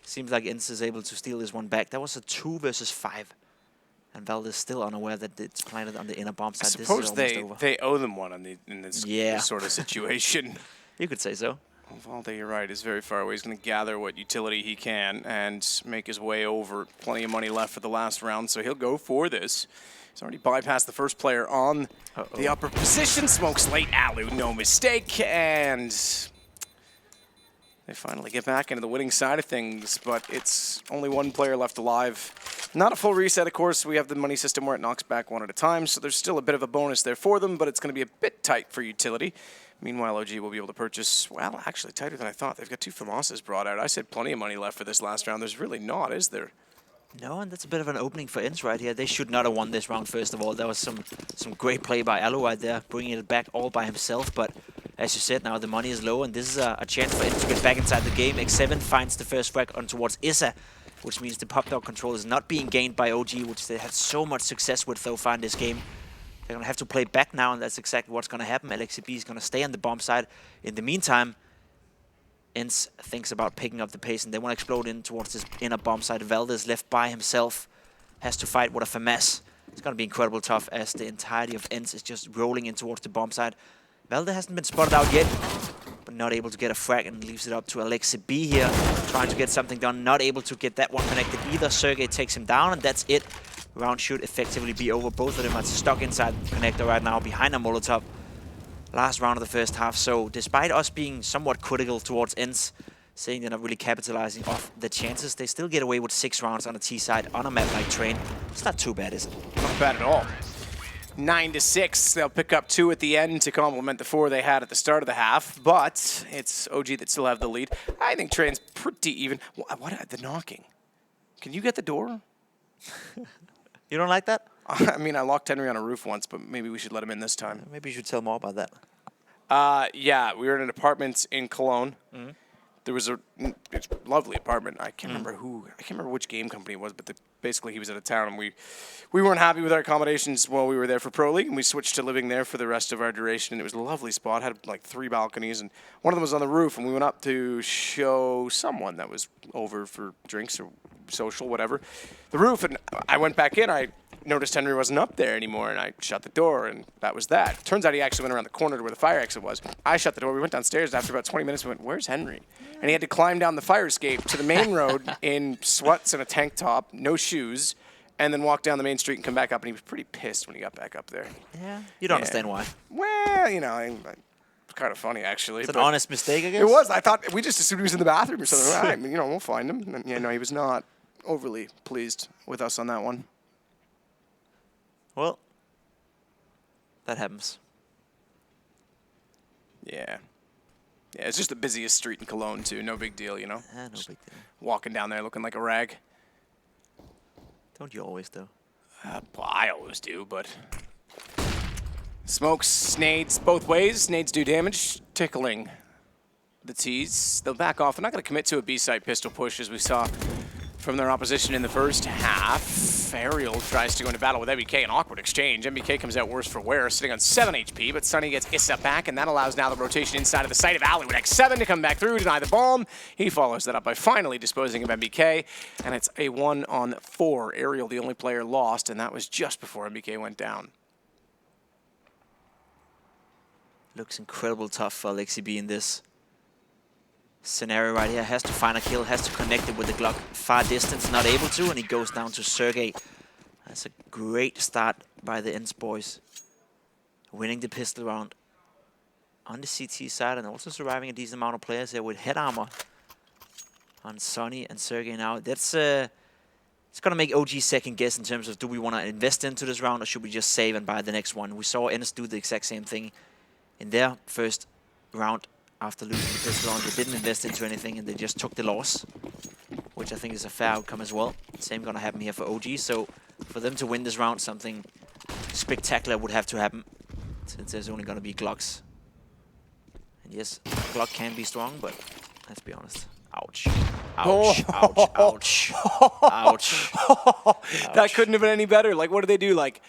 seems like ENCE is able to steal this one back. That was a 2 versus 5. And Valda is still unaware that it's planted on the inner bomb site. I suppose they owe them one in this sort of situation. You could say so. Well, Valda, you're right, is very far away. He's going to gather what utility he can and make his way over. Plenty of money left for the last round, so he'll go for this. He's already bypassed the first player on the upper position. Smokes late, Alu, no mistake, and they finally get back into the winning side of things, but it's only 1 player left alive Not a full reset, of course. We have the money system where it knocks back one at a time, so there's still a bit of a bonus there for them, but it's going to be a bit tight for utility. Meanwhile, OG will be able to purchase, well, actually tighter than I thought. They've got 2 FAMASas brought out. I said plenty of money left for this last round. There's really not, is there? No, and that's a bit of an opening for ENCE right here. They should not have won this round, first of all. There was some great play by Alu right there, bringing it back all by himself. But as you said, now the money is low, and this is a chance for ENCE to get back inside the game. X7 finds the first frag on towards Issa, which means the pop dog control is not being gained by OG, which they had so much success with so far in this game. They're going to have to play back now, and that's exactly what's going to happen. LXCB is going to stay on the bomb side. In the meantime, ENCE thinks about picking up the pace, and they want to explode in towards this inner bomb side. Valdez left by himself, has to fight with a FAMAS. It's going to be incredibly tough as the entirety of ENCE is just rolling in towards the bomb side. Valdez hasn't been spotted out yet, but not able to get a frag, and leaves it up to LXCB here, trying to get something done. Not able to get that one connected either. Sergey takes him down, and that's it. Round should effectively be over. Both of them are stuck inside the connector right now, behind a Molotov. Last round of the first half, so despite us being somewhat critical towards ENCE, saying they're not really capitalizing off the chances, they still get away with 6 rounds on the T side on a map like Train. It's not too bad, is it? Not bad at all. 9-6. They'll pick up 2 at the end to complement the 4 they had at the start of the half, but it's OG that still have the lead. I think Train's pretty even. What the knocking? Can you get the door? You don't like that? I mean, I locked Henry on a roof once, but maybe we should let him in this time. Maybe you should tell more about that. Yeah, we were in an apartment in Cologne. Mm-hmm. There was a lovely apartment. I can't remember which game company it was, but basically he was out of town, and we weren't happy with our accommodations while we were there for Pro League, and we switched to living there for the rest of our duration. And it was a lovely spot. Had like 3 balconies, and one of them was on the roof. And we went up to show someone that was over for drinks or social, whatever, the roof. And I went back in. I noticed Henry wasn't up there anymore, and I shut the door, and that was that. Turns out he actually went around the corner to where the fire exit was. I shut the door. We went downstairs. After about 20 minutes, we went, "Where's Henry?" And he had to climb down the fire escape to the main road in sweats and a tank top, no shoes, and then walk down the main street and come back up. And he was pretty pissed when he got back up there. Yeah, you don't understand why. Well, you know, it's kind of funny, actually. It's an honest mistake, I guess. It was. I thought we just assumed he was in the bathroom or something. Right, you know, we'll find him. And, yeah, no, he was not overly pleased with us on that one. Well, that happens. Yeah. Yeah, it's just the busiest street in Cologne, too. No big deal, you know? No big deal. Walking down there looking like a rag. Don't you always, though? Well, I always do, but... Smokes, nades, both ways. Nades do damage, tickling the T's. They'll back off. They're not going to commit to a B-side pistol push, as we saw from their opposition in the first half. Aerial tries to go into battle with MBK, an awkward exchange. MBK comes out worse for wear, sitting on 7 HP, but Sunny gets Issa back, and that allows now the rotation inside of the site of Ali with X7 to come back through, deny the bomb. He follows that up by finally disposing of MBK, and it's a 1-on-4. Aerial, the only player lost, and that was just before MBK went down. Looks incredibly tough for LXCB in this scenario right here. Has to find a kill, has to connect it with the Glock. Far distance, not able to, and he goes down to Sergey. That's a great start by the ENCE boys. Winning the pistol round on the CT side, and also surviving a decent amount of players here with head armor on Sonny and Sergey now. That's it's gonna make OG second guess in terms of, do we want to invest into this round, or should we just save and buy the next one? We saw ENCE do the exact same thing in their first round. After losing the pistol round, they didn't invest into anything, and they just took the loss, which I think is a fair outcome as well. Same gonna happen here for OG, so for them to win this round, something spectacular would have to happen, since there's only gonna be Glocks. And yes, Glock can be strong, but let's be honest. Ouch. Ouch, ouch, ouch, ouch. That couldn't have been any better. Like, what did they do? Like,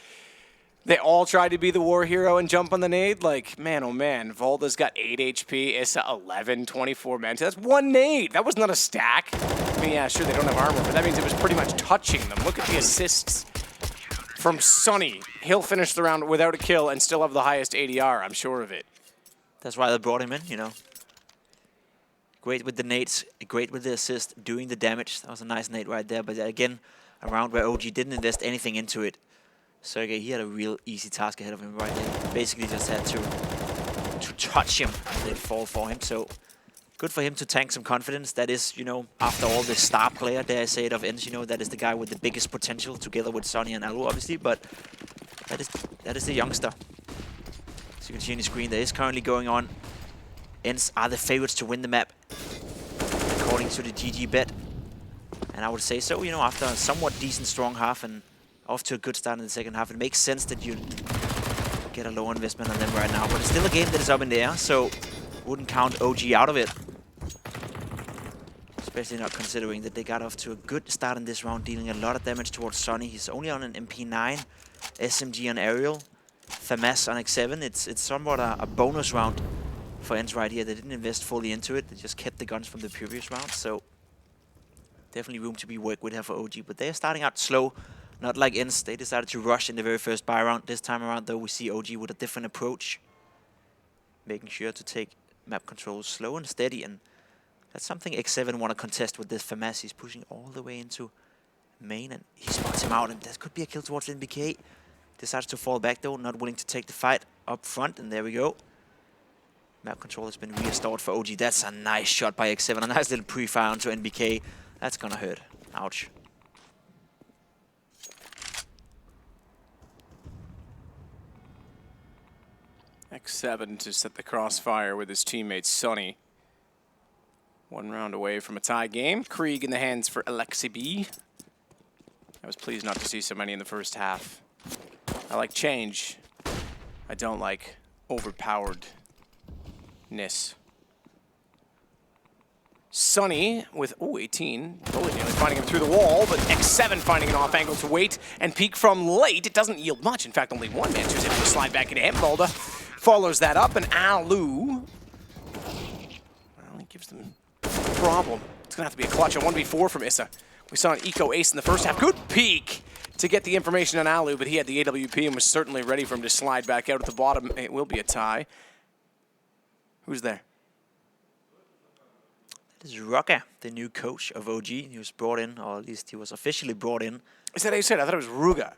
they all tried to be the war hero and jump on the nade? Like, man, oh man. Volda's got 8 HP, Issa 11, 24 men. That's 1 nade. That was not a stack. I mean, yeah, sure, they don't have armor, but that means it was pretty much touching them. Look at the assists from Sonny. He'll finish the round without a kill and still have the highest ADR, I'm sure of it. That's why they brought him in, you know. Great with the nades, great with the assist, doing the damage. That was a nice nade right there, but again, a round where OG didn't invest anything into it. Sergey, he had a real easy task ahead of him right there. Basically just had to touch him and then fall for him. So good for him to tank some confidence. That is, you know, after all, the star player, dare I say it, of ENCE, you know, that is the guy with the biggest potential, together with Sonny and Alu, obviously, but that is the youngster. As you can see on the screen, there is currently going on. ENCE are the favorites to win the map, according to the GG bet. And I would say so, you know, after a somewhat decent strong half and off to a good start in the second half, it makes sense that you get a low investment on them right now. But it's still a game that is up in the air, so wouldn't count OG out of it. Especially not considering that they got off to a good start in this round, dealing a lot of damage towards Sonny. He's only on an MP9, SMG on aerial, FAMAS on X7. It's somewhat a bonus round for ENCE right here. They didn't invest fully into it. They just kept the guns from the previous round, so definitely room to be worked with here for OG. But they're starting out slow, not like ENCE. They decided to rush in the very first buy round. This time around, though, we see OG with a different approach, making sure to take map control slow and steady, and that's something X7 want to contest with this FAMAS. He's pushing all the way into main, and he spots him out, and that could be a kill towards NBK. Decides to fall back, though, not willing to take the fight up front, and there we go. Map control has been restored for OG. That's a nice shot by X7. A nice little pre-fire onto NBK. That's gonna hurt. Ouch. X7 to set the crossfire with his teammate Sonny. 1 round away from a tie game. Krieg in the hands for Alexi B. I was pleased not to see so many in the first half. I like change. I don't like overpoweredness. Sonny with, 18. Bully nearly finding him through the wall, but X7 finding an off angle to wait and peek from late. It doesn't yield much. In fact, only one man who's able to slide back into him. Volda follows that up, and Alu, well, he gives them a problem. It's going to have to be a clutch, a 1v4 from Issa. We saw an eco ace in the first half. Good peek to get the information on Alu, but he had the AWP and was certainly ready for him to slide back out at the bottom. It will be a tie. Who's there? That is Rocker, the new coach of OG. He was brought in, or at least he was officially brought in. Is that how you said it? I thought it was Ruga.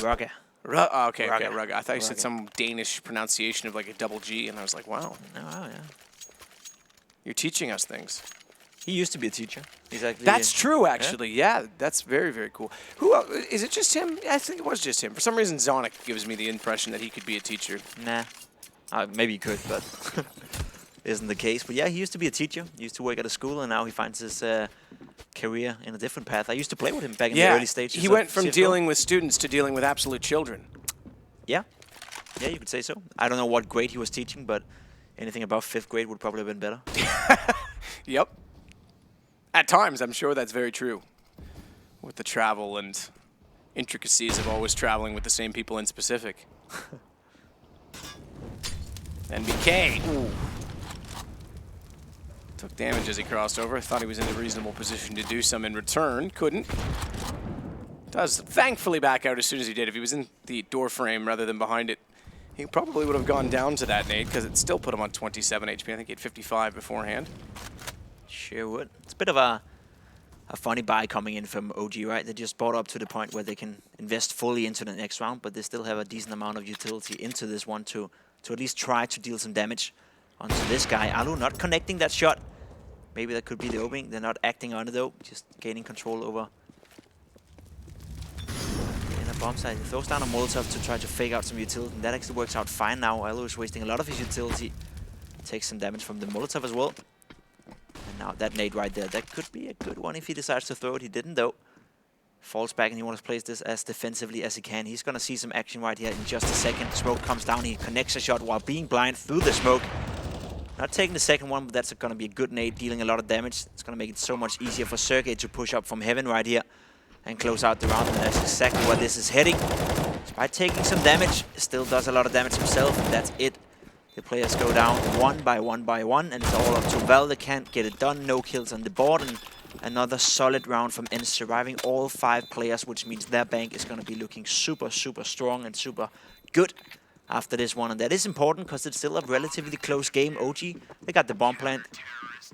Rocker. Okay, Ruga. I thought you said some Danish pronunciation of like a double G, and I was like, wow. Oh, yeah. You're teaching us things. He used to be a teacher. Exactly. That's true, actually. Yeah, that's very, very cool. Who else? Is it just him? I think it was just him. For some reason, Zonic gives me the impression that he could be a teacher. Nah. Maybe he could, but isn't the case. But yeah, he used to be a teacher. He used to work at a school, and now he finds his career in a different path. I used to play with him back in the early stages. He went from dealing with students to dealing with absolute children. Yeah. Yeah, you could say so. I don't know what grade he was teaching, but anything above 5th grade would probably have been better. Yep. At times, I'm sure that's very true. With the travel and intricacies of always traveling with the same people in specific. NBK. Ooh. Took damage as he crossed over. Thought he was in a reasonable position to do some in return. Couldn't. Does thankfully back out as soon as he did. If he was in the door frame rather than behind it, he probably would have gone down to that nade because it still put him on 27 HP. I think he had 55 beforehand. Sure would. It's a bit of a funny buy coming in from OG, right? They just brought up to the point where they can invest fully into the next round, but they still have a decent amount of utility into this one to at least try to deal some damage onto this guy. Alu not connecting that shot. Maybe that could be the opening. They're not acting on it though, just gaining control over in a bomb site. He throws down a Molotov to try to fake out some utility, and that actually works out fine now. Alu is wasting a lot of his utility. Takes some damage from the Molotov as well. And now that nade right there, that could be a good one if he decides to throw it. He didn't though. Falls back and he wants to place this as defensively as he can. He's going to see some action right here in just a second. Smoke comes down. He connects a shot while being blind through the smoke. Not taking the second one, but that's going to be a good nade, dealing a lot of damage. It's going to make it so much easier for Sergey to push up from heaven right here and close out the round. And that's exactly where this is heading. Despite taking some damage, still does a lot of damage himself, and that's it. The players go down one by one, and it's all up to Val. They can't get it done. No kills on the board, and another solid round from ENCE, surviving all 5 players, which means their bank is going to be looking super, super strong and super good after this one. And that is important because it's still a relatively close game. OG, they got the bomb plant.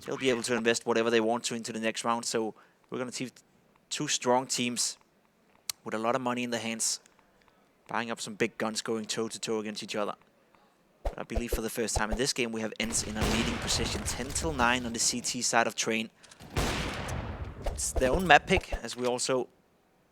They'll be able to invest whatever they want to into the next round. So we're going to see 2 strong teams with a lot of money in their hands, buying up some big guns, going toe-to-toe against each other. But I believe for the first time in this game, we have ENCE in a leading position, 10-9 on the CT side of Train. It's their own map pick, as we also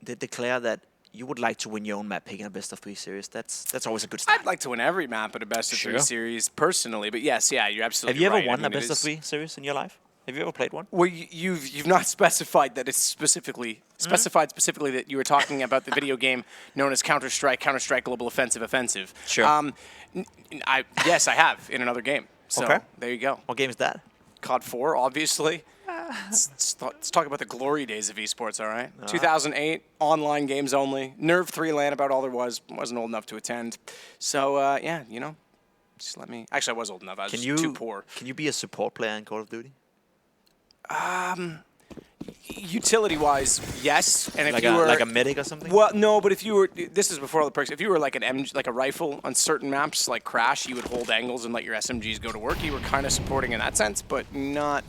did declare that you would like to win your own map pick in a best-of-3 series. That's always a good start. I'd like to win every map at a best-of-3 series personally, but yes, yeah, you're absolutely right. Have you ever won a best-of-3 series in your life? Have you ever played one? Well, you've not specified that it's specifically that you were talking about the video game known as Counter-Strike Global Offensive. Sure. Yes, I have in another game. So there you go. What game is that? COD 4, obviously. Let's talk about the glory days of esports, all right? 2008, online games only. Nerve 3 LAN, about all there was. Wasn't old enough to attend. So, yeah, you know, just let me... Actually, I was old enough. I was just too poor. Can you be a support player in Call of Duty? Utility-wise, yes. And if like you were like a medic or something. Well, no, but if you were, this is before all the perks. If you were like like a rifle on certain maps, like Crash, you would hold angles and let your SMGs go to work. You were kind of supporting in that sense, but not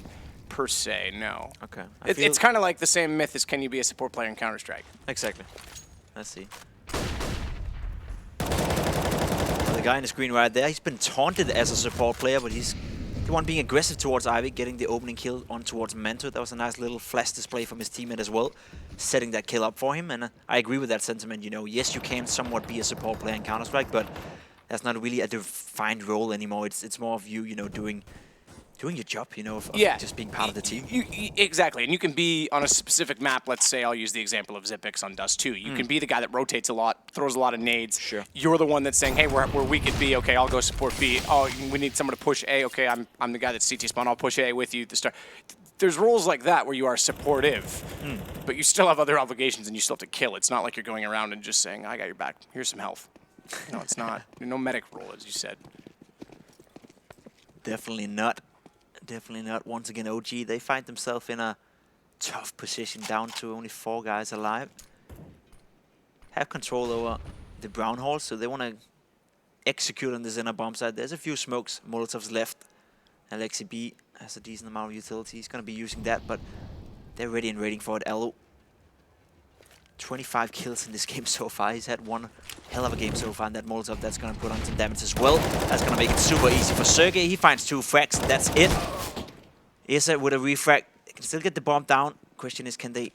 per se. No. Okay. It's kind of like the same myth as can you be a support player in Counter-Strike? Exactly. Let's see. The guy in the screen right there, he's been taunted as a support player, but he's the one being aggressive towards Ivy, getting the opening kill on towards Mento. That was a nice little flash display from his teammate as well, setting that kill up for him. And I agree with that sentiment. You know, yes, you can somewhat be a support player in Counter-Strike, but that's not really a defined role anymore. It's more of you know, doing your job, you know, of just being part of the team. Exactly, and you can be on a specific map. Let's say I'll use the example of Zipix on Dust 2. You can be the guy that rotates a lot, throws a lot of nades. Sure. You're the one that's saying, hey, we're weak at B. Okay, I'll go support B. Oh, we need someone to push A. Okay, I'm the guy that's CT spawn. I'll push A with you to start. There's roles like that where you are supportive, but you still have other obligations and you still have to kill. It's not like you're going around and just saying, I got your back. Here's some health. No, it's not. No medic role, as you said. Definitely not. Definitely not. Once again, OG, they find themselves in a tough position, down to only 4 guys alive. Have control over the brown hole, so they want to execute on this inner bomb side. There's a few smokes, Molotovs left. Alexi B has a decent amount of utility. He's going to be using that, but they're ready and waiting for it. Elo, 25 kills in this game so far. He's had one hell of a game so far, and that Molotov, that's going to put on some damage as well. That's going to make it super easy for Sergey. He finds 2 frags, and that's it. Isa with a refrag. They can still get the bomb down. Question is, can they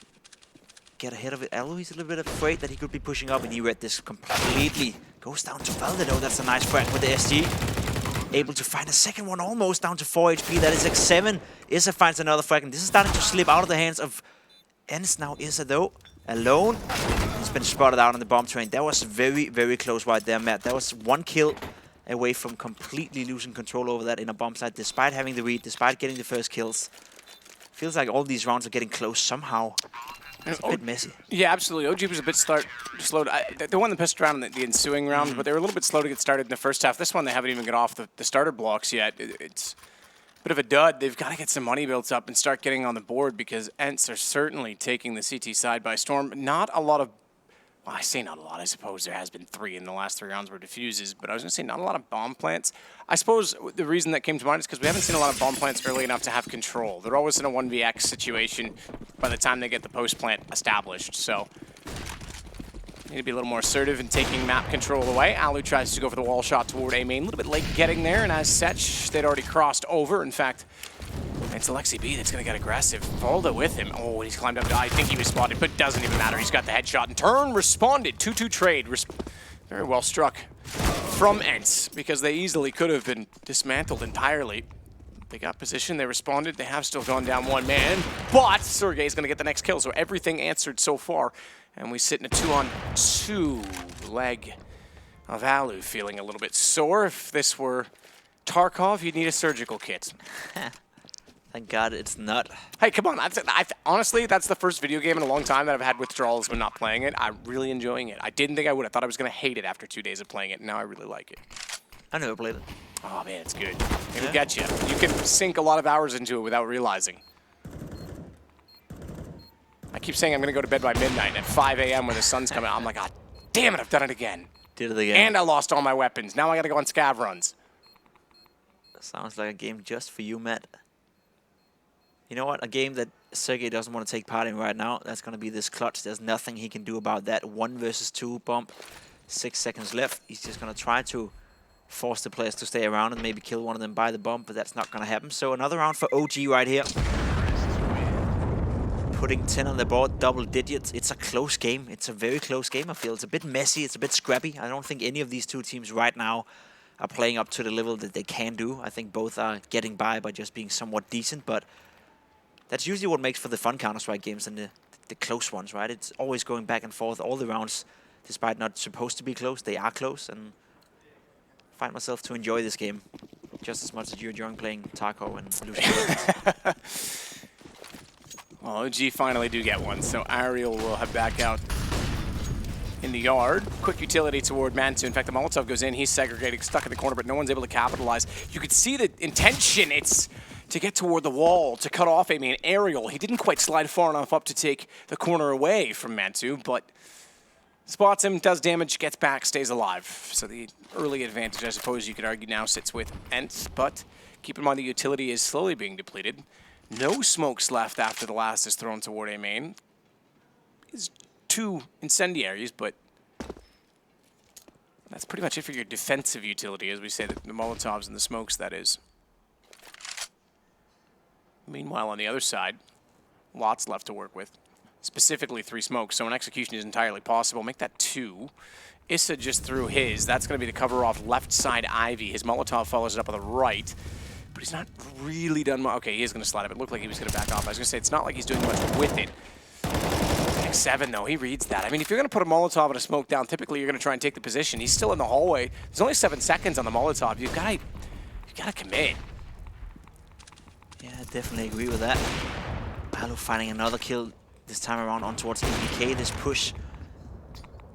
get ahead of it? Elo, he's a little bit afraid that he could be pushing up, and he read this completely. Goes down to Valde, though. That's a nice frag with the SG. Able to find a second one, almost down to 4 HP. That is X7. Isa finds another frag, and this is starting to slip out of the hands of ENCE now. Isa, though, alone. He's been spotted out on the bomb train. That was very, very close right there, Matt. That was 1 kill away from completely losing control over that inner bomb side, despite having the read, despite getting the first kills. Feels like all these rounds are getting close somehow. It's a bit messy. Yeah, absolutely. OG was a bit slow. They won the pissed around in the ensuing rounds, but they were a little bit slow to get started in the first half. This one, they haven't even got off the starter blocks yet. It's a bit of a dud. They've got to get some money built up and start getting on the board because ENCE are certainly taking the CT side by storm. Not a lot of... Well, I say not a lot. I suppose there has been 3 in the last 3 rounds where diffuses, but I was going to say not a lot of bomb plants. I suppose the reason that came to mind is because we haven't seen a lot of bomb plants early enough to have control. They're always in a 1vx situation by the time they get the post plant established, so need to be a little more assertive in taking map control away. Alu tries to go for the wall shot toward A main, a little bit late getting there, and as such, they'd already crossed over. In fact, it's Alexi B that's going to get aggressive. Valde with him. Oh, he's climbed up. I think he was spotted, but doesn't even matter. He's got the headshot. And turn responded. 2-2 trade. Very well struck from ENCE because they easily could have been dismantled entirely. They got position. They responded. They have still gone down 1 man. But Sergey's going to get the next kill. So everything answered so far. And we sit in a 2-on-2 leg of Alu feeling a little bit sore. If this were Tarkov, you'd need a surgical kit. Thank God it's not. Hey, come on. Honestly, that's the first video game in a long time that I've had withdrawals when not playing it. I'm really enjoying it. I didn't think I would. I thought I was going to hate it after 2 days of playing it, and now I really like it. I never played it. Oh, man, it's good. It'll get you. You can sink a lot of hours into it without realizing. I keep saying I'm going to go to bed by midnight, and at 5 a.m. when the sun's coming out, I'm like, ah, damn it, I've done it again. Did it again. And I lost all my weapons. Now I got to go on scav runs. Sounds like a game just for you, Matt. You know what? A game that Sergey doesn't want to take part in right now, that's going to be this clutch. There's nothing he can do about that. 1 versus 2 bump. 6 seconds left. He's just going to try to force the players to stay around and maybe kill one of them by the bomb, but that's not going to happen. So another round for OG right here. Putting 10 on the board, double digits. It's a close game. It's a very close game, I feel. It's a bit messy. It's a bit scrappy. I don't think any of these two teams right now are playing up to the level that they can do. I think both are getting by just being somewhat decent, but that's usually what makes for the fun Counter-Strike games and the close ones, right? It's always going back and forth. All the rounds, despite not supposed to be close, they are close, and I find myself to enjoy this game just as much as you're enjoying playing Taco and losing. Well, OG finally do get one, so Ariel will have back out in the yard. Quick utility toward Mantu. In fact, the Molotov goes in. He's segregated, stuck in the corner, but no one's able to capitalize. You could see the intention. It's to get toward the wall, to cut off Amy and Ariel. He didn't quite slide far enough up to take the corner away from Mantu, but spots him, does damage, gets back, stays alive. So the early advantage, I suppose you could argue, now sits with ENCE, but keep in mind the utility is slowly being depleted. No smokes left after the last is thrown toward A main. It's 2 incendiaries, but that's pretty much it for your defensive utility, as we say, the Molotovs and the smokes, that is. Meanwhile, on the other side, lots left to work with. Specifically 3 smokes, so an execution is entirely possible. Make that 2. Issa just threw his. That's going to be the cover off left side Ivy. His Molotov follows it up on the right. But he's not really done much. Okay, he is going to slide up. It looked like he was going to back off. I was going to say, it's not like he's doing much with it. X7, though, he reads that. I mean, if you're going to put a Molotov and a smoke down, typically you're going to try and take the position. He's still in the hallway. There's only 7 seconds on the Molotov. You've got to commit. Yeah, I definitely agree with that. Halo finding another kill this time around on towards MBK. This push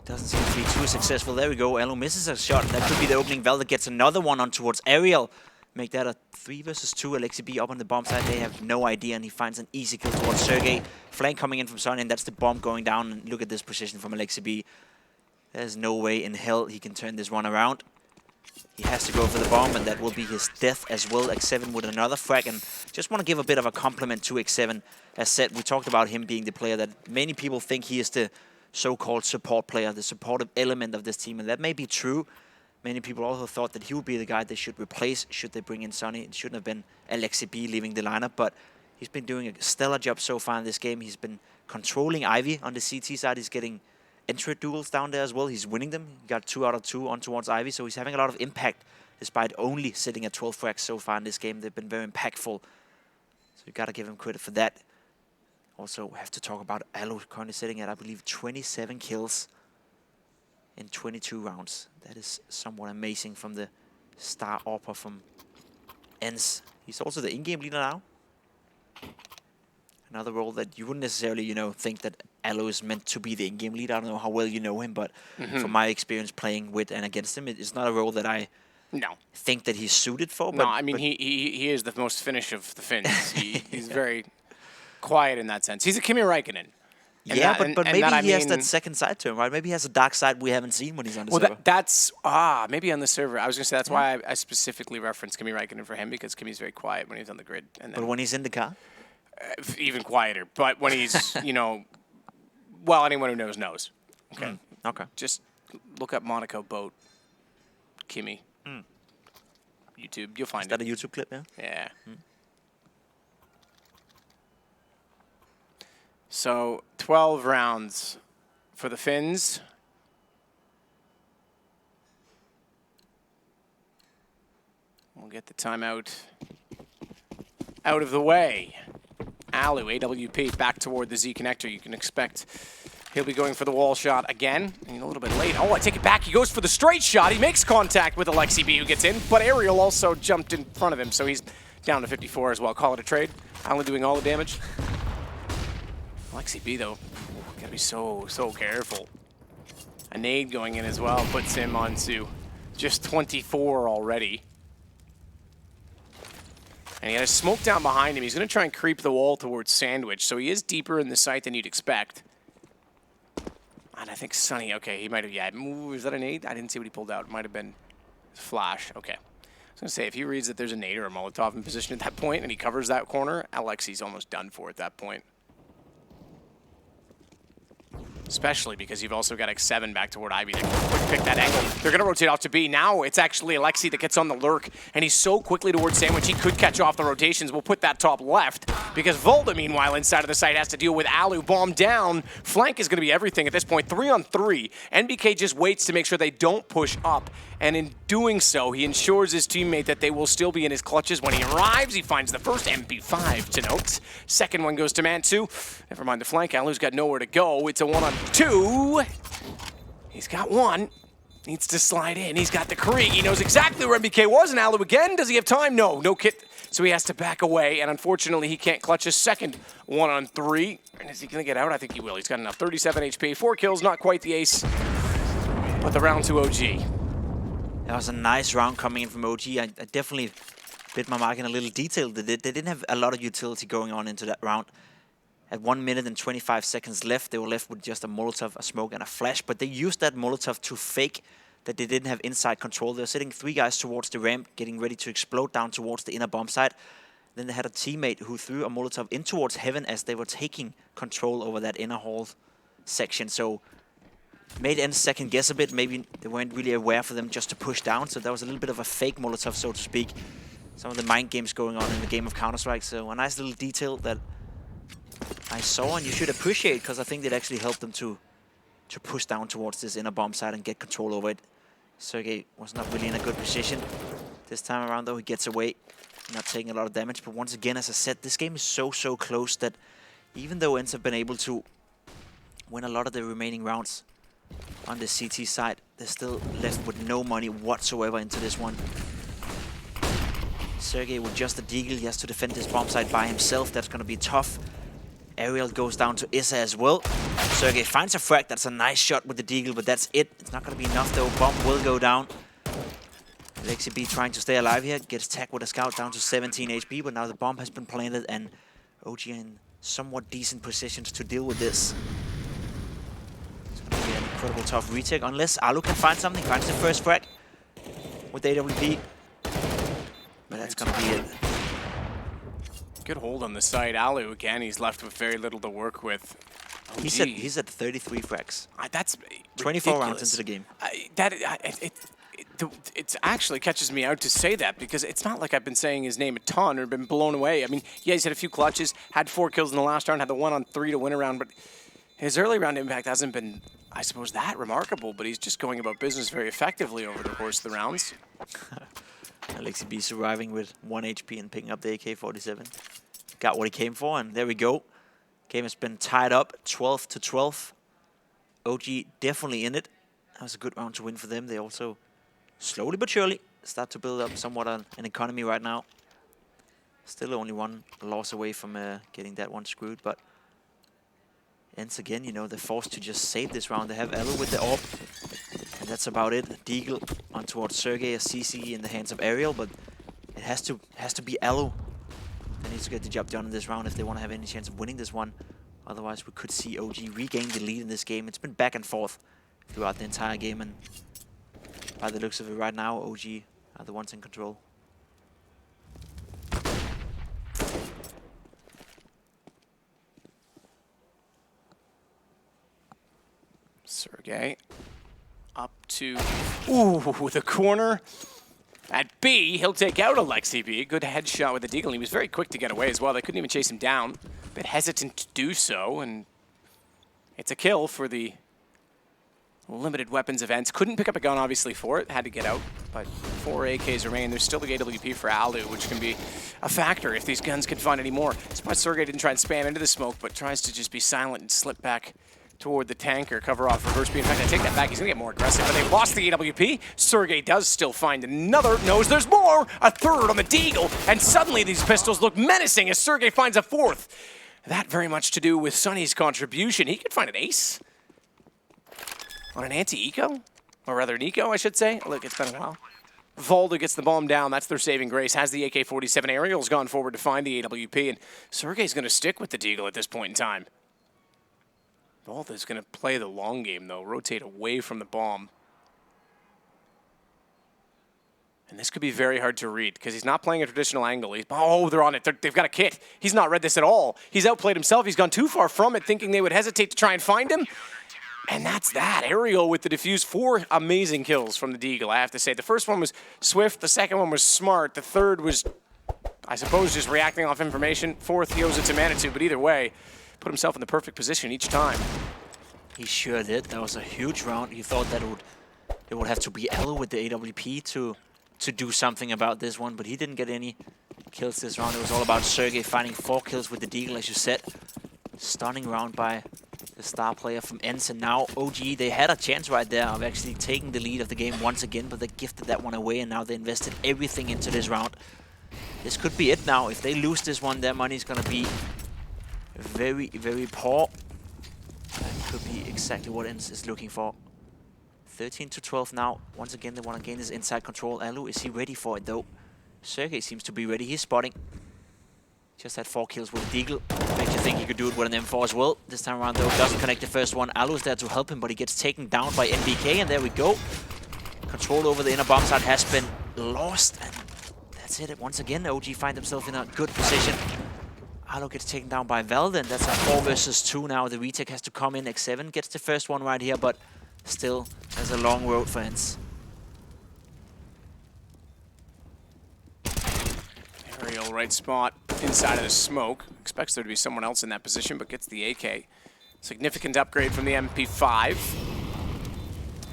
doesn't seem to be too successful. There we go. Elo misses a shot. That could be the opening. Velda gets another one on towards Ariel. Make that a 3 versus 2. Alexi B up on the bomb side. They have no idea, and he finds an easy kill towards Sergey. Flank coming in from Sonny, and that's the bomb going down. And look at this position from Alexi B. There's no way in hell he can turn this one around. He has to go for the bomb, and that will be his death as well. X7 with another frag, and just want to give a bit of a compliment to X7. As said, we talked about him being the player that many people think he is the so-called support player, the supportive element of this team, and that may be true. Many people also thought that he would be the guy they should replace should they bring in Sonny. It shouldn't have been Alexi B leaving the lineup, but he's been doing a stellar job so far in this game. He's been controlling Ivy on the CT side. He's getting entry duels down there as well. He's winning them. He got 2 out of 2 on towards Ivy, so he's having a lot of impact despite only sitting at 12 frags so far in this game. They've been very impactful, so you got to give him credit for that. Also, we have to talk about Alo currently sitting at, I believe, 27 kills in 22 rounds. That is somewhat amazing from the star AWPer from ENCE. He's also the in-game leader now. Another role that you wouldn't necessarily, you know, think that Alo is meant to be the in-game leader. I don't know how well you know him, but from my experience playing with and against him, it's not a role that I think that he's suited for. No, I mean, he is the most Finnish of the Finns. He's very quiet in that sense. He's a Kimi Räikkönen. Yeah, but maybe he has that second side to him, right? Maybe he has a dark side we haven't seen when he's on the server. That's maybe on the server. I was going to say that's why I specifically referenced Kimi Räikkönen for him, because Kimi's very quiet when he's on the grid. And but when he's in the car? Even quieter. But when he's, you know, well, anyone who knows. Okay. Okay. Just look up Monaco boat Kimi. YouTube, you'll find it. Is that a YouTube clip, yeah? Yeah. So 12 rounds for the Finns. We'll get the timeout out of the way. Alu, AWP, back toward the Z connector. You can expect he'll be going for the wall shot again. And a little bit late. Oh, I take it back. He goes for the straight shot. He makes contact with Alexi B, who gets in. But Ariel also jumped in front of him, so he's down to 54 as well. Call it a trade. Alu doing all the damage. Alexi B, though, gotta be so careful. A nade going in as well puts him onto just 24 already. And he had a smoke down behind him. He's going to try and creep the wall towards Sandwich, so he is deeper in the site than you'd expect. And I think Sonny, okay, he might have, yeah, is that a nade? I didn't see what he pulled out. It might have been flash. Okay. I was going to say, if he reads that there's a nade or a Molotov in position at that point and he covers that corner, Alexi's almost done for at that point. especially because you've also got X7 back toward Ivy. They can quick pick that angle. They're going to rotate off to B. Now it's actually Alexi that gets on the lurk, and he's so quickly towards Sandwich, he could catch off the rotations. We'll put that top left, because Volda, meanwhile, inside of the site has to deal with Alu. Bomb down. Flank is going to be everything at this point. 3-on-3. NBK just waits to make sure they don't push up, and in doing so, he ensures his teammate that they will still be in his clutches when he arrives. He finds the first MP5 to note. Second one goes to Mantu. Never mind the flank. Alu's got nowhere to go. It's a 1-on-2. He's got one. Needs to slide in. He's got the Krieg. He knows exactly where MBK was, and Alu again. Does he have time? No. No kit. So he has to back away, and unfortunately, he can't clutch a second 1-on-3. And is he going to get out? I think he will. He's got enough. 37 HP, 4 kills, not quite the ace, but the round to OG. That was a nice round coming in from OG. I definitely bit my mark in a little detail. They didn't have a lot of utility going on into that round. At 1 minute and 25 seconds left, they were left with just a Molotov, a smoke, and a flash. But they used that Molotov to fake that they didn't have inside control. They were sitting 3 guys towards the ramp, getting ready to explode down towards the inner bomb site. Then they had a teammate who threw a Molotov in towards heaven as they were taking control over that inner hall section. So made ENCE second guess a bit. Maybe they weren't really aware for them just to push down. So that was a little bit of a fake Molotov, so to speak. Some of the mind games going on in the game of Counter-Strike. So a nice little detail that I saw, and you should appreciate, because I think it actually helped them to push down towards this inner bomb site and get control over it. Sergey was not really in a good position this time around, though. He gets away, not taking a lot of damage. But once again, as I said, this game is so close that even though ENCE have been able to win a lot of the remaining rounds on the CT side, they're still left with no money whatsoever into this one. Sergey with just a deagle, he has to defend this bomb site by himself. That's going to be tough. Aerial goes down to Issa as well. Sergey finds a frag. That's a nice shot with the deagle, but that's it. It's not going to be enough, though. Bomb will go down. Alexi B trying to stay alive here. Gets tagged with a scout down to 17 HP, but now the bomb has been planted, and OG in somewhat decent positions to deal with this. It's going to be an incredible tough retake, unless Alu can find something. Finds the first frag with AWP. But that's going to be it. Good hold on the side. Alu, again, he's left with very little to work with. OG. He's at 33 frags. That's 24 ridiculous. rounds into the game. It actually catches me out to say that, because it's not like I've been saying his name a ton or been blown away. I mean, yeah, he's had a few clutches, had 4 kills in the last round, had the 1-on-3 to win a round, but his early round impact hasn't been, I suppose, that remarkable, but he's just going about business very effectively over the course of the rounds. Alexi B surviving with 1 HP and picking up the AK-47. Got what he came for, and there we go. Game has been tied up, 12-12. OG definitely in it. That was a good round to win for them. They also, slowly but surely, start to build up somewhat an economy right now. Still only 1 loss away from getting that one screwed, but ENCE again, you know, they're forced to just save this round. They have Alu with the AWP, and that's about it. Deagle on towards Sergey, a CC in the hands of Aerial, but it has to be Alu. They need to get the job done in this round if they want to have any chance of winning this one. Otherwise, we could see OG regain the lead in this game. It's been back and forth throughout the entire game, and by the looks of it right now, OG are the ones in control. Sergey up to, the corner. At B, he'll take out Alexi B. Good headshot with the deagle. He was very quick to get away as well. They couldn't even chase him down. A bit hesitant to do so, and it's a kill for the limited weapons events. Couldn't pick up a gun, obviously, for it. Had to get out, but 4 AKs remain. There's still the AWP for Alu, which can be a factor if these guns can find any more. That's why Sergey didn't try and spam into the smoke, but tries to just be silent and slip back toward the tanker, cover off reverse B. In fact, I take that back. He's going to get more aggressive, but they lost the AWP. Sergey does still find another. Knows there's more. A third on the deagle, and suddenly these pistols look menacing as Sergey finds a 4th. That very much to do with Sonny's contribution. He could find an ace on an anti-eco, or rather an eco, I should say. Look, it's been a while. Volda gets the bomb down. That's their saving grace. Has the AK-47. Aerial's gone forward to find the AWP, and Sergey's going to stick with the deagle at this point in time. Volda's going to play the long game, though. Rotate away from the bomb. And this could be very hard to read, because he's not playing a traditional angle. They're on it. They've got a kit. He's not read this at all. He's outplayed himself. He's gone too far from it, thinking they would hesitate to try and find him. And that's that. Aerial with the defuse. 4 amazing kills from the Deagle, I have to say. The first one was swift. The second one was smart. The third was, I suppose, just reacting off information. Fourth, he owes it to Manitou. But either way, put himself in the perfect position each time. He sure did. That was a huge round. You thought that it would have to be L with the AWP to do something about this one. But he didn't get any kills this round. It was all about Sergey finding 4 kills with the Deagle, as you said. Stunning round by the star player from ENCE. And now OG, they had a chance right there of actually taking the lead of the game once again, but they gifted that one away, and now they invested everything into this round. This could be it now. If they lose this one, their money's going to be very, very poor. That could be exactly what ENCE is looking for. 13-12 now. Once again, they want to gain this inside control. Alu, is he ready for it though? Sergey seems to be ready. He's spotting. Just had 4 kills with Deagle. Makes you think he could do it with an M4 as well. This time around though, doesn't connect the first one. Alu's there to help him, but he gets taken down by NBK, and there we go. Control over the inner bomb site has been lost, and that's it. Once again, OG find themselves in a good position. Alu gets taken down by Velden. That's a 4 versus 2 now. The retake has to come in. X7 gets the first one right here, but still, there's a long road for ENCE. Aerial right spot inside of the smoke. Expects there to be someone else in that position, but gets the AK. Significant upgrade from the MP5.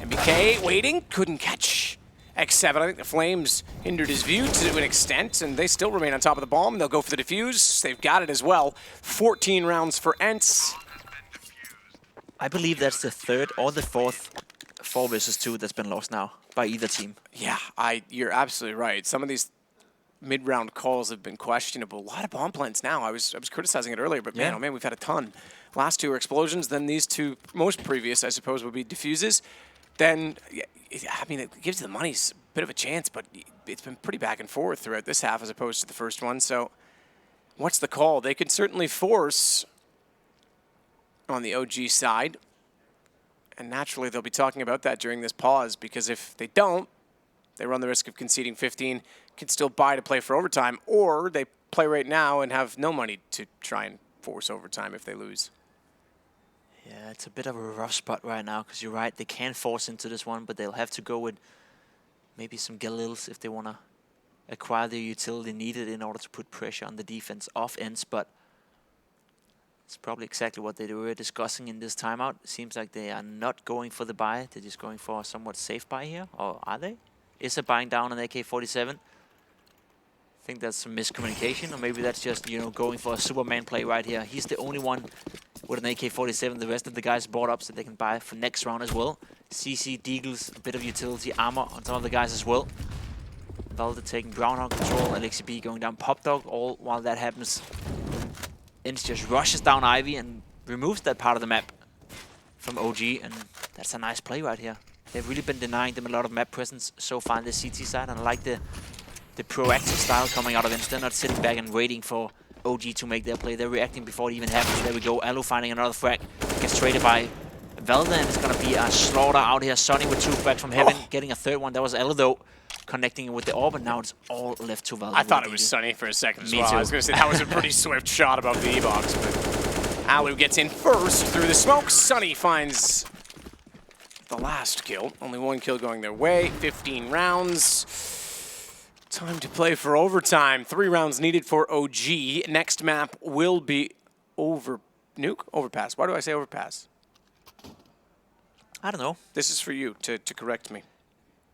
MBK waiting, couldn't catch X7. I think the flames hindered his view to an extent, and they still remain on top of the bomb. They'll go for the defuse. They've got it as well. 14 rounds for ENCE. I believe that's the 3rd or the 4th 4 versus 2 that's been lost now by either team. Yeah, you're absolutely right. Some of these mid-round calls have been questionable. A lot of bomb plants now. I was criticizing it earlier, but man, oh man, we've had a ton. Last 2 are explosions. Then these 2, most previous, I suppose, would be diffuses. Then, I mean, it gives the money a bit of a chance, but it's been pretty back and forth throughout this half as opposed to the first one. So, what's the call? They could certainly force on the OG side, and naturally they'll be talking about that during this pause, because if they don't, they run the risk of conceding 15, can still buy to play for overtime, or they play right now and have no money to try and force overtime if they lose. Yeah, it's a bit of a rough spot right now, because you're right, they can force into this one, but they'll have to go with maybe some Galils if they want to acquire the utility needed in order to put pressure on the defense of ENCE, but it's probably exactly what they were discussing in this timeout. It seems like they are not going for the buy, they're just going for a somewhat safe buy here, or are they? Is it buying down an AK-47? I think that's some miscommunication, or maybe that's just, you know, going for a Superman play right here. He's the only one with an AK-47. The rest of the guys bought up so they can buy for next round as well. CC, Deagles, a bit of utility armor on some of the guys as well. Valde taking Brownhawk control, Alexi B going down Pop Dog. All while that happens, ENCE just rushes down Ivy and removes that part of the map from OG, and that's a nice play right here. They've really been denying them a lot of map presence so far in the CT side, and I like the proactive style coming out of ENCE. They're not sitting back and waiting for OG to make their play. They're reacting before it even happens. There we go. Alu finding another frag. Gets traded by Velden, and it's going to be a slaughter out here. Sonny with 2 frags from heaven, getting a 3rd one. That was Alu though, connecting it with the orb, and now it's all left to Velden. I thought it was Sonny for a second as well. I was going to say that was a pretty swift shot above the E-box, but Alu gets in first through the smoke. Sonny finds the last kill. Only 1 kill going their way. 15 rounds. Time to play for overtime. 3 rounds needed for OG. Next map will be Overpass. Why do I say Overpass? I don't know. This is for you to correct me.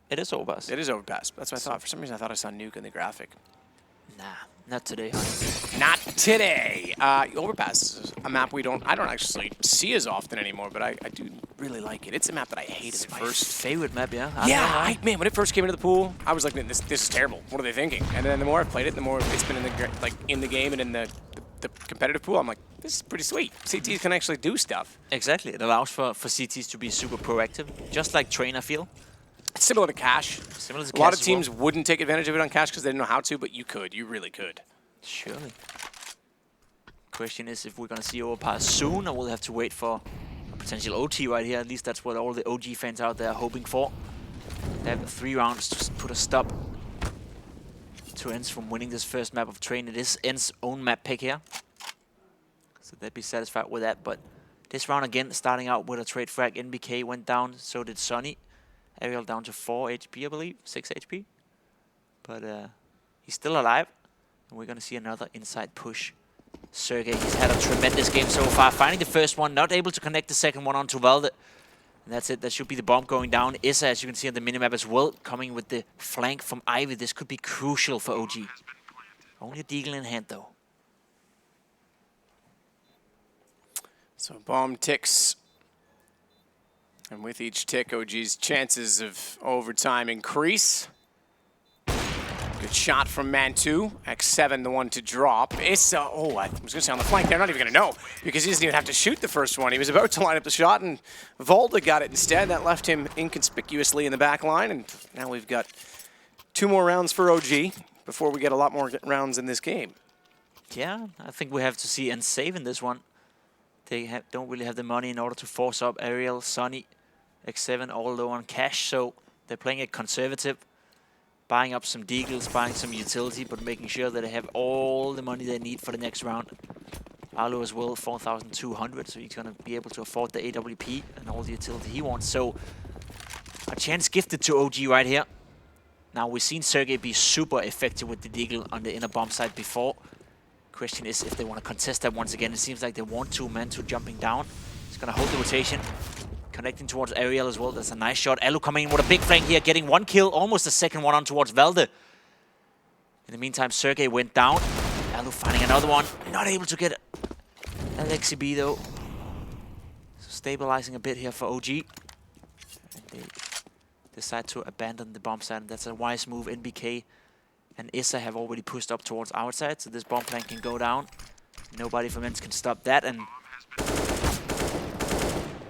It is Overpass. It is Overpass. That's what I thought. For some reason, I thought I saw Nuke in the graphic. Nah, not today, honey. Not today. Overpass is a map I don't actually see as often anymore, but I do really like it. It's a map that I hated at first. Favorite map, yeah. Man, when it first came into the pool, I was like, man, this is terrible. What are they thinking? And then the more I've played it, the more it's been in the game and in the competitive pool. I'm like, this is pretty sweet. CTs can actually do stuff. Exactly. It allows for CTs to be super proactive, just like Train, I feel. It's similar to Cash. Similar to A lot of teams wouldn't take advantage of it on Cash because they didn't know how to, but you could. You really could. Surely. Question is if we're going to see Overpass soon, or we'll have to wait for a potential OT right here. At least that's what all the OG fans out there are hoping for. They have 3 rounds to put a stop to ENCE from winning this first map of Train. It is ENCE's own map pick here, so they'd be satisfied with that, but This round again, starting out with a trade frag. NBK went down, so did Sonny. Ariel down to 4 HP, I believe, 6 HP. But he's still alive, and we're gonna see another inside push. Sergey, he's had a tremendous game so far, finding the first one, not able to connect the second one onto Valde. And that's it, that should be the bomb going down. Issa, as you can see on the minimap as well, coming with the flank from Ivy. This could be crucial for OG. Only a deagle in hand though. So bomb ticks. And with each tick, OG's chances of overtime increase. Good shot from Mantu. X7, the one to drop. Issa, I was going to say on the flank. They're not even going to know because he doesn't even have to shoot the first one. He was about to line up the shot, and Valde got it instead. That left him inconspicuously in the back line, and now we've got 2 more rounds for OG before we get a lot more rounds in this game. Yeah, I think we have to see ENCE save in this one. They don't really have the money in order to force up Ariel, Sonny, X7 all low on cash, so they're playing it conservative, buying up some deagles, buying some utility, but making sure that they have all the money they need for the next round. Arlo as well, 4,200, so he's gonna be able to afford the AWP and all the utility he wants. So a chance gifted to OG right here. Now we've seen Sergey be super effective with the deagle on the inner bomb side before. Question is if they want to contest that once again. It seems like they want to. Mantu jumping down. He's gonna hold the rotation. Connecting towards Ariel as well. That's a nice shot. Alu coming in with a big flank here, getting 1 kill, almost a second one on towards Valde. In the meantime, Sergey went down. Alu finding another one. Not able to get Alexi B though. So stabilizing a bit here for OG. And they decide to abandon the bomb side. That's a wise move. NBK and Issa have already pushed up towards our side, so this bomb plank can go down. Nobody from ENCE can stop that, and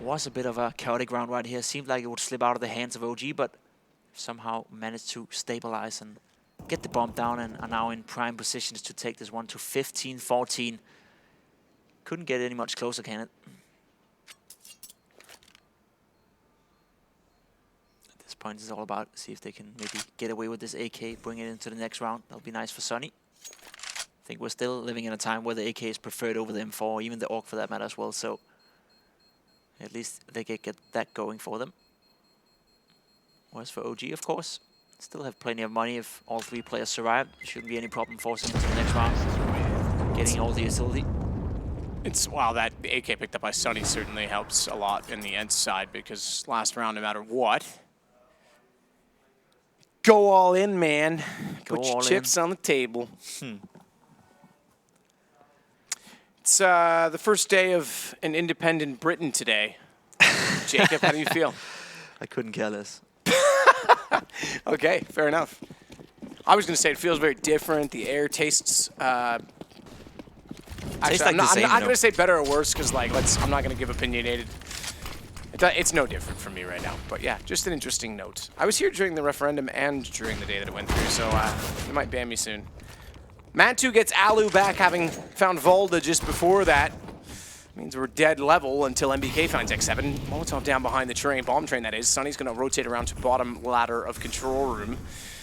was a bit of a chaotic round right here. Seemed like it would slip out of the hands of OG, but somehow managed to stabilize and get the bomb down and are now in prime positions to take this one to 15-14. Couldn't get any much closer, can it? At this point, it's all about see if they can maybe get away with this AK, bring it into the next round. That'll be nice for Sonny. I think we're still living in a time where the AK is preferred over the M4, or even the AUG for that matter as well, so at least they can get that going for them. Whereas for OG, of course, still have plenty of money if all 3 players survive. There shouldn't be any problem forcing into the next round, getting all the utility. Wow, that AK picked up by Sonny certainly helps a lot in the ENCE side, because last round, no matter what, go all in, man. Put your chips on the table. It's the first day of an independent Britain today. Jacob, how do you feel? I couldn't care less. Okay, fair enough. I was going to say it feels very different. The air tastes... actually, I'm not going to say better or worse, because like, I'm not going to give opinionated. It's no different for me right now. But yeah, just an interesting note. I was here during the referendum and during the day that it went through, so they might ban me soon. Mantu gets Alu back, having found Valde just before that. Means we're dead level until MBK finds X7. Molotov down behind the train, bomb train that is. Sonny's going to rotate around to bottom ladder of control room.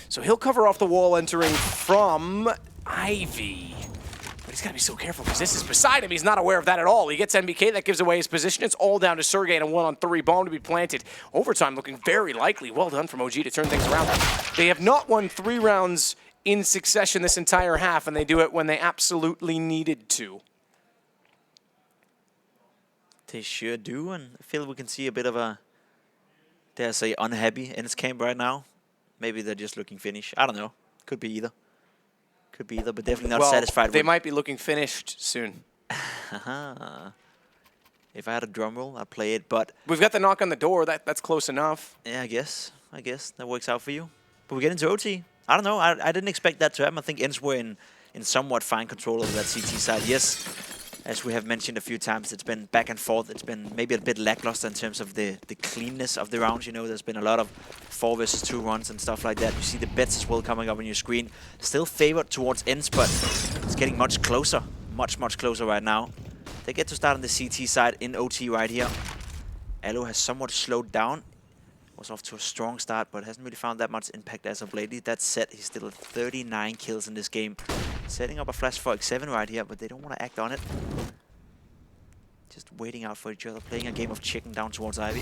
So he'll cover off the wall entering from Ivy. But he's got to be so careful because this is beside him. He's not aware of that at all. He gets MBK, that gives away his position. It's all down to Sergey and a 1-on-3 bomb to be planted. Overtime looking very likely. Well done from OG to turn things around. They have not won 3 rounds in succession this entire half, and they do it when they absolutely needed to. They sure do, and I feel we can see a bit of a, dare I say, unhappy ENCE camp right now. Maybe they're just looking finished. I don't know. Could be either. Could be either, but definitely not satisfied. They might be looking finished soon. If I had a drum roll, I'd play it, but... We've got the knock on the door. That's close enough. Yeah, I guess that works out for you. But we get into OT. I don't know. I didn't expect that to happen. I think ENCE were in somewhat fine control of that CT side. Yes, as we have mentioned a few times, it's been back and forth. It's been maybe a bit lackluster in terms of the cleanness of the rounds. You know, there's been a lot of 4 versus 2 runs and stuff like that. You see the bets as well coming up on your screen. Still favored towards ENCE, but it's getting much closer. Much closer right now. They get to start on the CT side in OT right here. Elo has somewhat slowed down. Was off to a strong start, but hasn't really found that much impact as of lately. That said, he's still at 39 kills in this game. Setting up a flash for X7 right here, but they don't want to act on it. Just waiting out for each other, playing a game of chicken down towards Ivy.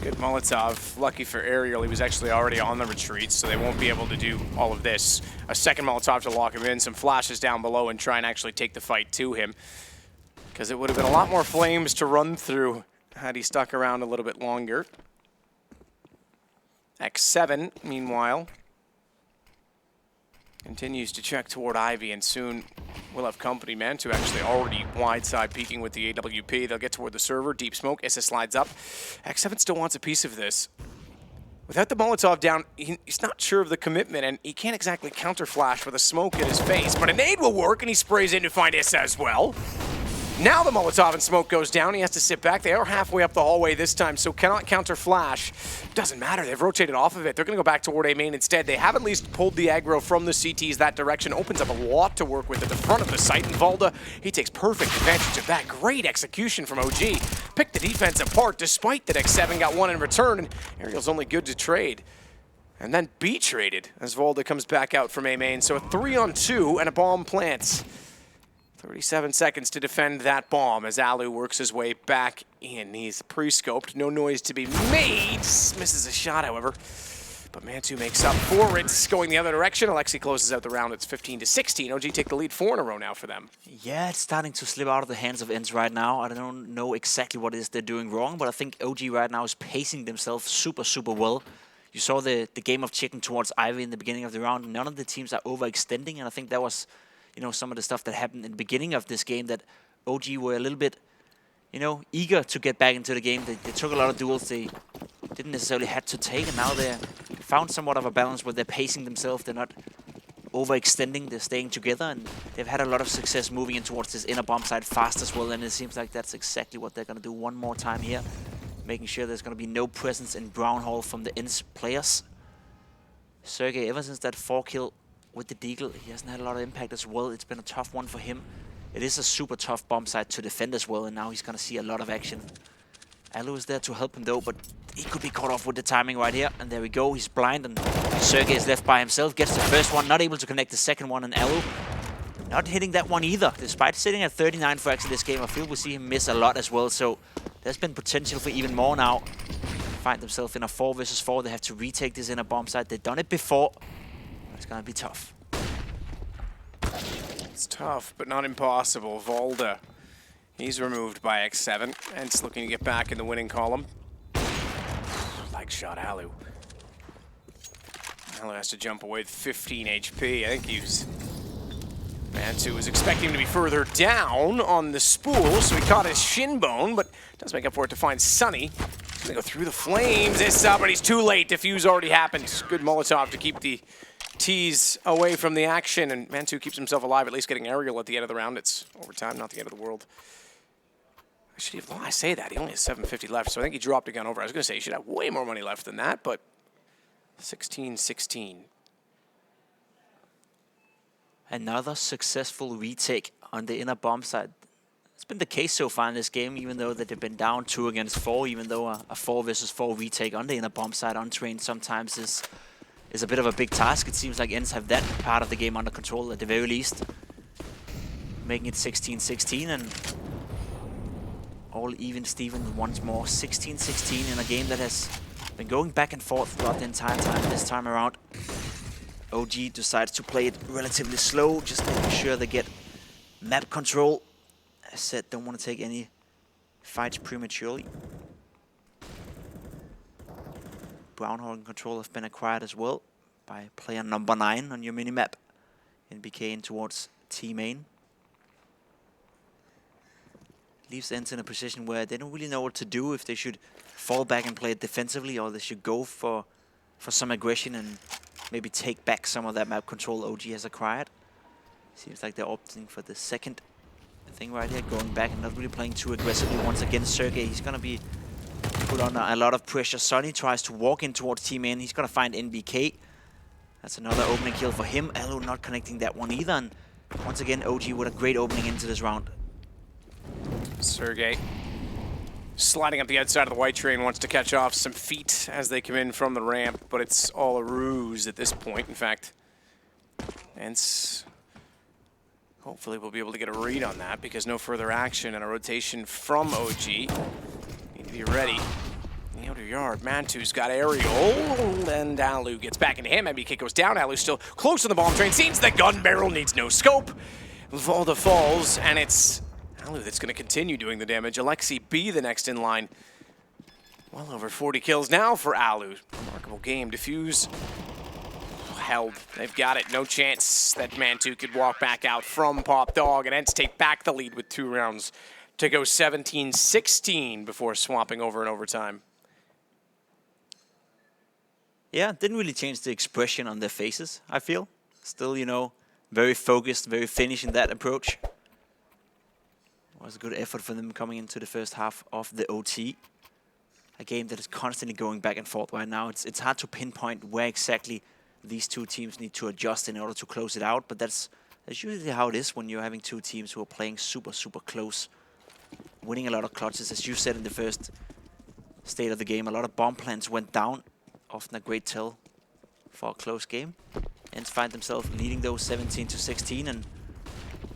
Good Molotov. Lucky for Ariel, he was actually already on the retreat, so they won't be able to do all of this. A second Molotov to lock him in, some flashes down below, and try and actually take the fight to him. Because it would have been a lot more flames to run through had he stuck around a little bit longer. X7, meanwhile, continues to check toward Ivy, and soon we'll have company. Mantu actually already wide side peeking with the AWP. They'll get toward the server. Deep smoke. Issa slides up. X7 still wants a piece of this. Without the Molotov down, he's not sure of the commitment, and he can't exactly counter flash with a smoke in his face. But a nade will work, and he sprays in to find Issa as well. Now the Molotov and smoke goes down. He has to sit back. They are halfway up the hallway this time, so cannot counter flash. Doesn't matter. They've rotated off of it. They're going to go back toward A main instead. They have at least pulled the aggro from the CTs that direction. Opens up a lot to work with at the front of the site. And Valda, he takes perfect advantage of that. Great execution from OG. Picked the defense apart despite that X7 got one in return. And Ariel's only good to trade. And then be traded as Valda comes back out from A main. So a 3-on-2 and a bomb plants. 37 seconds to defend that bomb as Alu works his way back in. He's pre-scoped, no noise to be made. Misses a shot, however. But Mantu makes up for it, going the other direction. Alexi closes out the round. It's 15-16. OG take the lead 4 in a row now for them. Yeah, it's starting to slip out of the hands of ENCE right now. I don't know exactly what it is they're doing wrong, but I think OG right now is pacing themselves super, super well. You saw the game of chicken towards Ivy in the beginning of the round. None of the teams are overextending, and I think that was, you know, some of the stuff that happened in the beginning of this game, that OG were a little bit, you know, eager to get back into the game. They took a lot of duels they didn't necessarily have to take, and now they found somewhat of a balance where they're pacing themselves. They're not overextending, they're staying together, and they've had a lot of success moving in towards this inner bomb side fast as well, and it seems like that's exactly what they're going to do one more time here, making sure there's going to be no presence in Brown Hall from the ENCE players. Sergey, ever since that 4-kill with the Deagle, he hasn't had a lot of impact as well. It's been a tough one for him. It is a super tough bomb site to defend as well, and now he's going to see a lot of action. Alu is there to help him though, but he could be caught off with the timing right here. And there we go, he's blind, and Sergey is left by himself. Gets the first one, not able to connect the second one, and Alu not hitting that one either. Despite sitting at 39 frags in this game, I feel we see him miss a lot as well, so there's been potential for even more now. Find themselves in a 4 versus 4. They have to retake this inner bomb site. They've done it before. It's going to be tough. It's tough, but not impossible. Valda, he's removed by X7. ENCE looking to get back in the winning column. Like shot Alu. Alu has to jump away with 15 HP. I think he's... Mantu was expecting him to be further down on the spool, so he caught his shin bone, but does make up for it to find Sunny. He's gonna go through the flames. It's up, but he's too late. Defuse already happened. Good Molotov to keep the T's away from the action, and Mantu keeps himself alive, at least getting Ariel at the end of the round. It's overtime, not the end of the world. I say that, he only has 750 left, so I think he dropped a gun over. I was gonna say he should have way more money left than that, but 16-16. Another successful retake on the inner bomb side. It's been the case so far in this game, even though that they've been down 2 against 4, even though a 4 versus 4 retake on the inner bomb side untrained sometimes is a bit of a big task. It seems like ENCE have that part of the game under control at the very least. Making it 16-16 and all even Steven once more. 16-16 in a game that has been going back and forth throughout the entire time this time around. OG decides to play it relatively slow, just making sure they get map control. As said, don't want to take any fights prematurely. Brown Hall control have been acquired as well by player number 9 on your minimap. NBK in towards T main. Leaves ENCE in a position where they don't really know what to do, if they should fall back and play it defensively, or they should go for some aggression and maybe take back some of that map control OG has acquired. Seems like they're opting for the second thing right here, going back and not really playing too aggressively. Once again, Sergey, he's going to be put under a lot of pressure. Sonny tries to walk in towards Team N. He's going to find NBK. That's another opening kill for him. Alu not connecting that one either. And once again, OG with a great opening into this round. Sergey sliding up the outside of the white train, wants to catch off some feet as they come in from the ramp, but it's all a ruse at this point. In fact, ENCE Hopefully we'll be able to get a read on that because no further action and a rotation from OG. Need to be ready. In the outer yard, Mantu's got aerial, and Alu gets back into him. MBK goes down. Alu's still close to the bomb train. Sees the gun barrel, needs no scope. Volda falls, and it's Alu that's going to continue doing the damage. Alexi B, the next in line. Well over 40 kills now for Alu. Remarkable game. Diffuse held. They've got it. No chance that Mantu could walk back out from Pop Dog, and ENCE take back the lead with 2 rounds to go 17-16 before swapping over in overtime. Yeah, didn't really change the expression on their faces, I feel. Still, you know, very focused, very finished in that approach. It was a good effort for them coming into the first half of the OT. A game that is constantly going back and forth right now. It's hard to pinpoint where exactly these two teams need to adjust in order to close it out, but that's usually how it is when you're having two teams who are playing super, super close. Winning a lot of clutches, as you said in the first state of the game. A lot of bomb plants went down. Often a great tell for a close game. ENCE find themselves leading those 17-16 and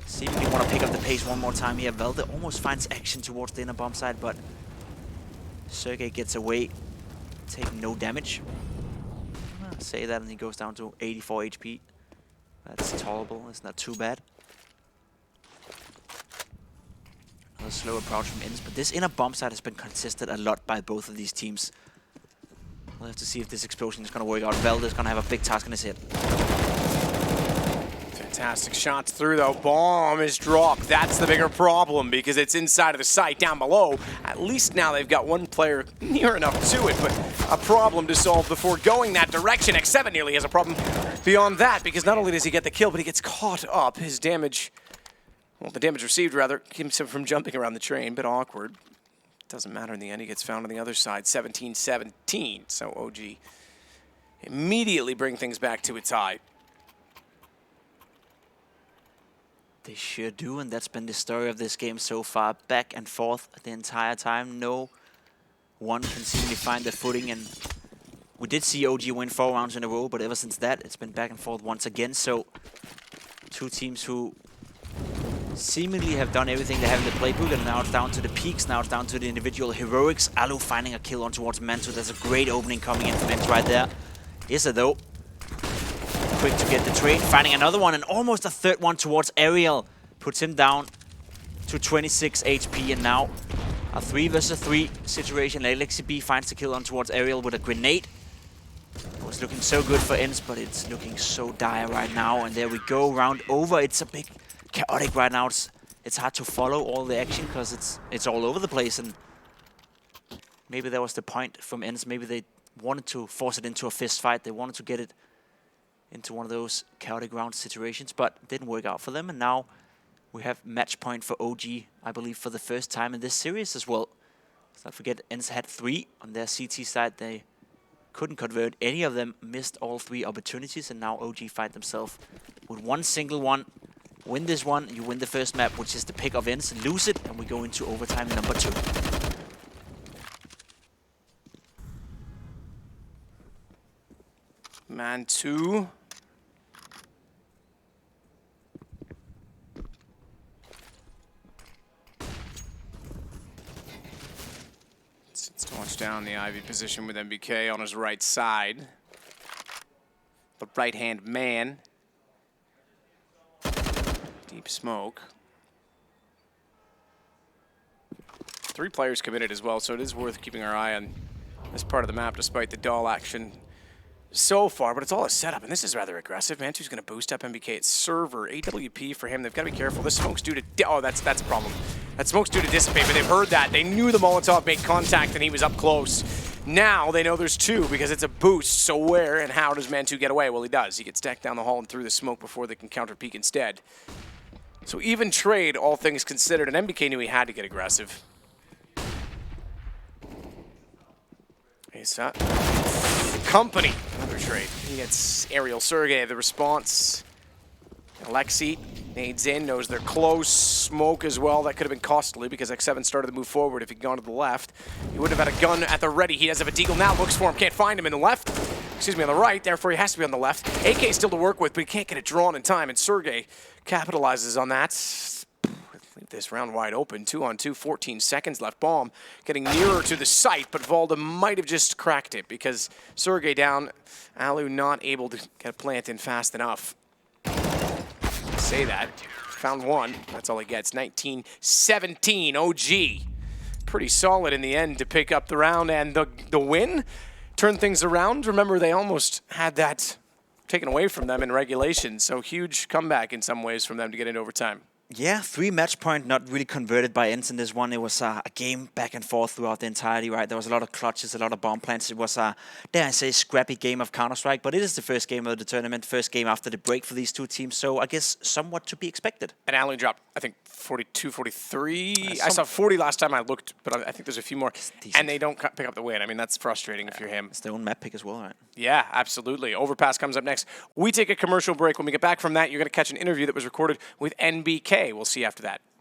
seemingly want to pick up the pace one more time here. Velde almost finds action towards the inner bomb side, but sergej gets away, taking no damage. Say that, and he goes down to 84 HP. That's tolerable. It's not too bad. Another slow approach from ENCE, but this inner bomb side has been contested a lot by both of these teams. We'll have to see if this explosion is going to work out. Velde is going to have a big task in his head. Fantastic shots through, though. Bomb is dropped. That's the bigger problem because it's inside of the site down below. At least now they've got one player near enough to it, but a problem to solve before going that direction. X7 nearly has a problem beyond that because not only does he get the kill, but he gets caught up. His damage, well, the damage received, rather, keeps him from jumping around the train. Bit awkward. Doesn't matter in the end. He gets found on the other side, 17-17. So OG immediately bring things back to a tie. They sure do, and that's been the story of this game so far. Back and forth the entire time. No one can seemingly find their footing, and we did see OG win 4 rounds in a row, but ever since that, it's been back and forth once again. So two teams who seemingly have done everything they have in the playbook, and now it's down to the peaks, now it's down to the individual heroics. Alu finding a kill on towards Mantu. That's a great opening coming in from ENCE right there. Issa, though, quick to get the trade, finding another one, and almost a third one towards Ariel. Puts him down to 26 HP, and now a 3 versus 3 situation. Alexi B finds the kill on towards Ariel with a grenade. It was looking so good for ENCE, but it's looking so dire right now, and there we go, round over. It's a bit chaotic right now. It's hard to follow all the action because it's all over the place, and maybe that was the point from ENCE. Maybe they wanted to force it into a fist fight. They wanted to get it into one of those chaotic round situations, but it didn't work out for them, and now we have match point for OG, I believe, for the first time in this series as well. Let's not forget, ENCE had 3 on their CT side. They couldn't convert any of them, missed all 3 opportunities, and now OG find themselves with one single one. Win this one, you win the first map, which is the pick of ENCE, lose it, and we go into overtime number 2. Mantu. Sits to watch down the Ivy position with MBK on his right side. The right-hand man. Deep smoke. 3 players committed as well, so it is worth keeping our eye on this part of the map despite the doll action so far, but it's all a setup, and this is rather aggressive. Mantu's going to boost up MBK at server. AWP for him. They've got to be careful. This smoke's due to... Oh, that's a problem. That smoke's due to dissipate, but they've heard that. They knew the Molotov made contact, and he was up close. Now they know there's 2 because it's a boost. So where and how does Mantu get away? Well, he does. He gets stacked down the hall and through the smoke before they can counter peek instead. So even trade, all things considered, and MBK knew he had to get aggressive. Issa. Company, another trade. He gets Ariel sergej, the response. Alexi nades in, knows they're close. Smoke as well, that could have been costly because X7 started to move forward. If he'd gone to the left, he would have had a gun at the ready. He does have a deagle now, looks for him, can't find him in the left. Excuse me, on the right, therefore he has to be on the left. AK still to work with, but he can't get it drawn in time, and sergej capitalizes on that. Leave this round wide open. 2-on-2, 14 seconds left. Bomb getting nearer to the site, but Valda might have just cracked it because Sergey down. Alu not able to get a plant in fast enough. Say that. Found one. That's all he gets. 19-17. OG. Pretty solid in the end to pick up the round and the win. Turn things around. Remember, they almost had that taken away from them in regulation. So huge comeback in some ways from them to get into overtime. Yeah, 3 match point not really converted by ENCE in this one. It was a game back and forth throughout the entirety, right? There was a lot of clutches, a lot of bomb plants. It was a, dare I say, scrappy game of Counter-Strike, but it is the first game of the tournament, first game after the break for these two teams, so I guess somewhat to be expected. And Alu dropped, I think, 42, 43. I saw 40 last time I looked, but I think there's a few more. And they don't pick up the win. I mean, that's frustrating if you're him. It's their own map pick as well, right? Yeah, absolutely. Overpass comes up next. We take a commercial break. When we get back from that, you're going to catch an interview that was recorded with NBK. We'll see you after that.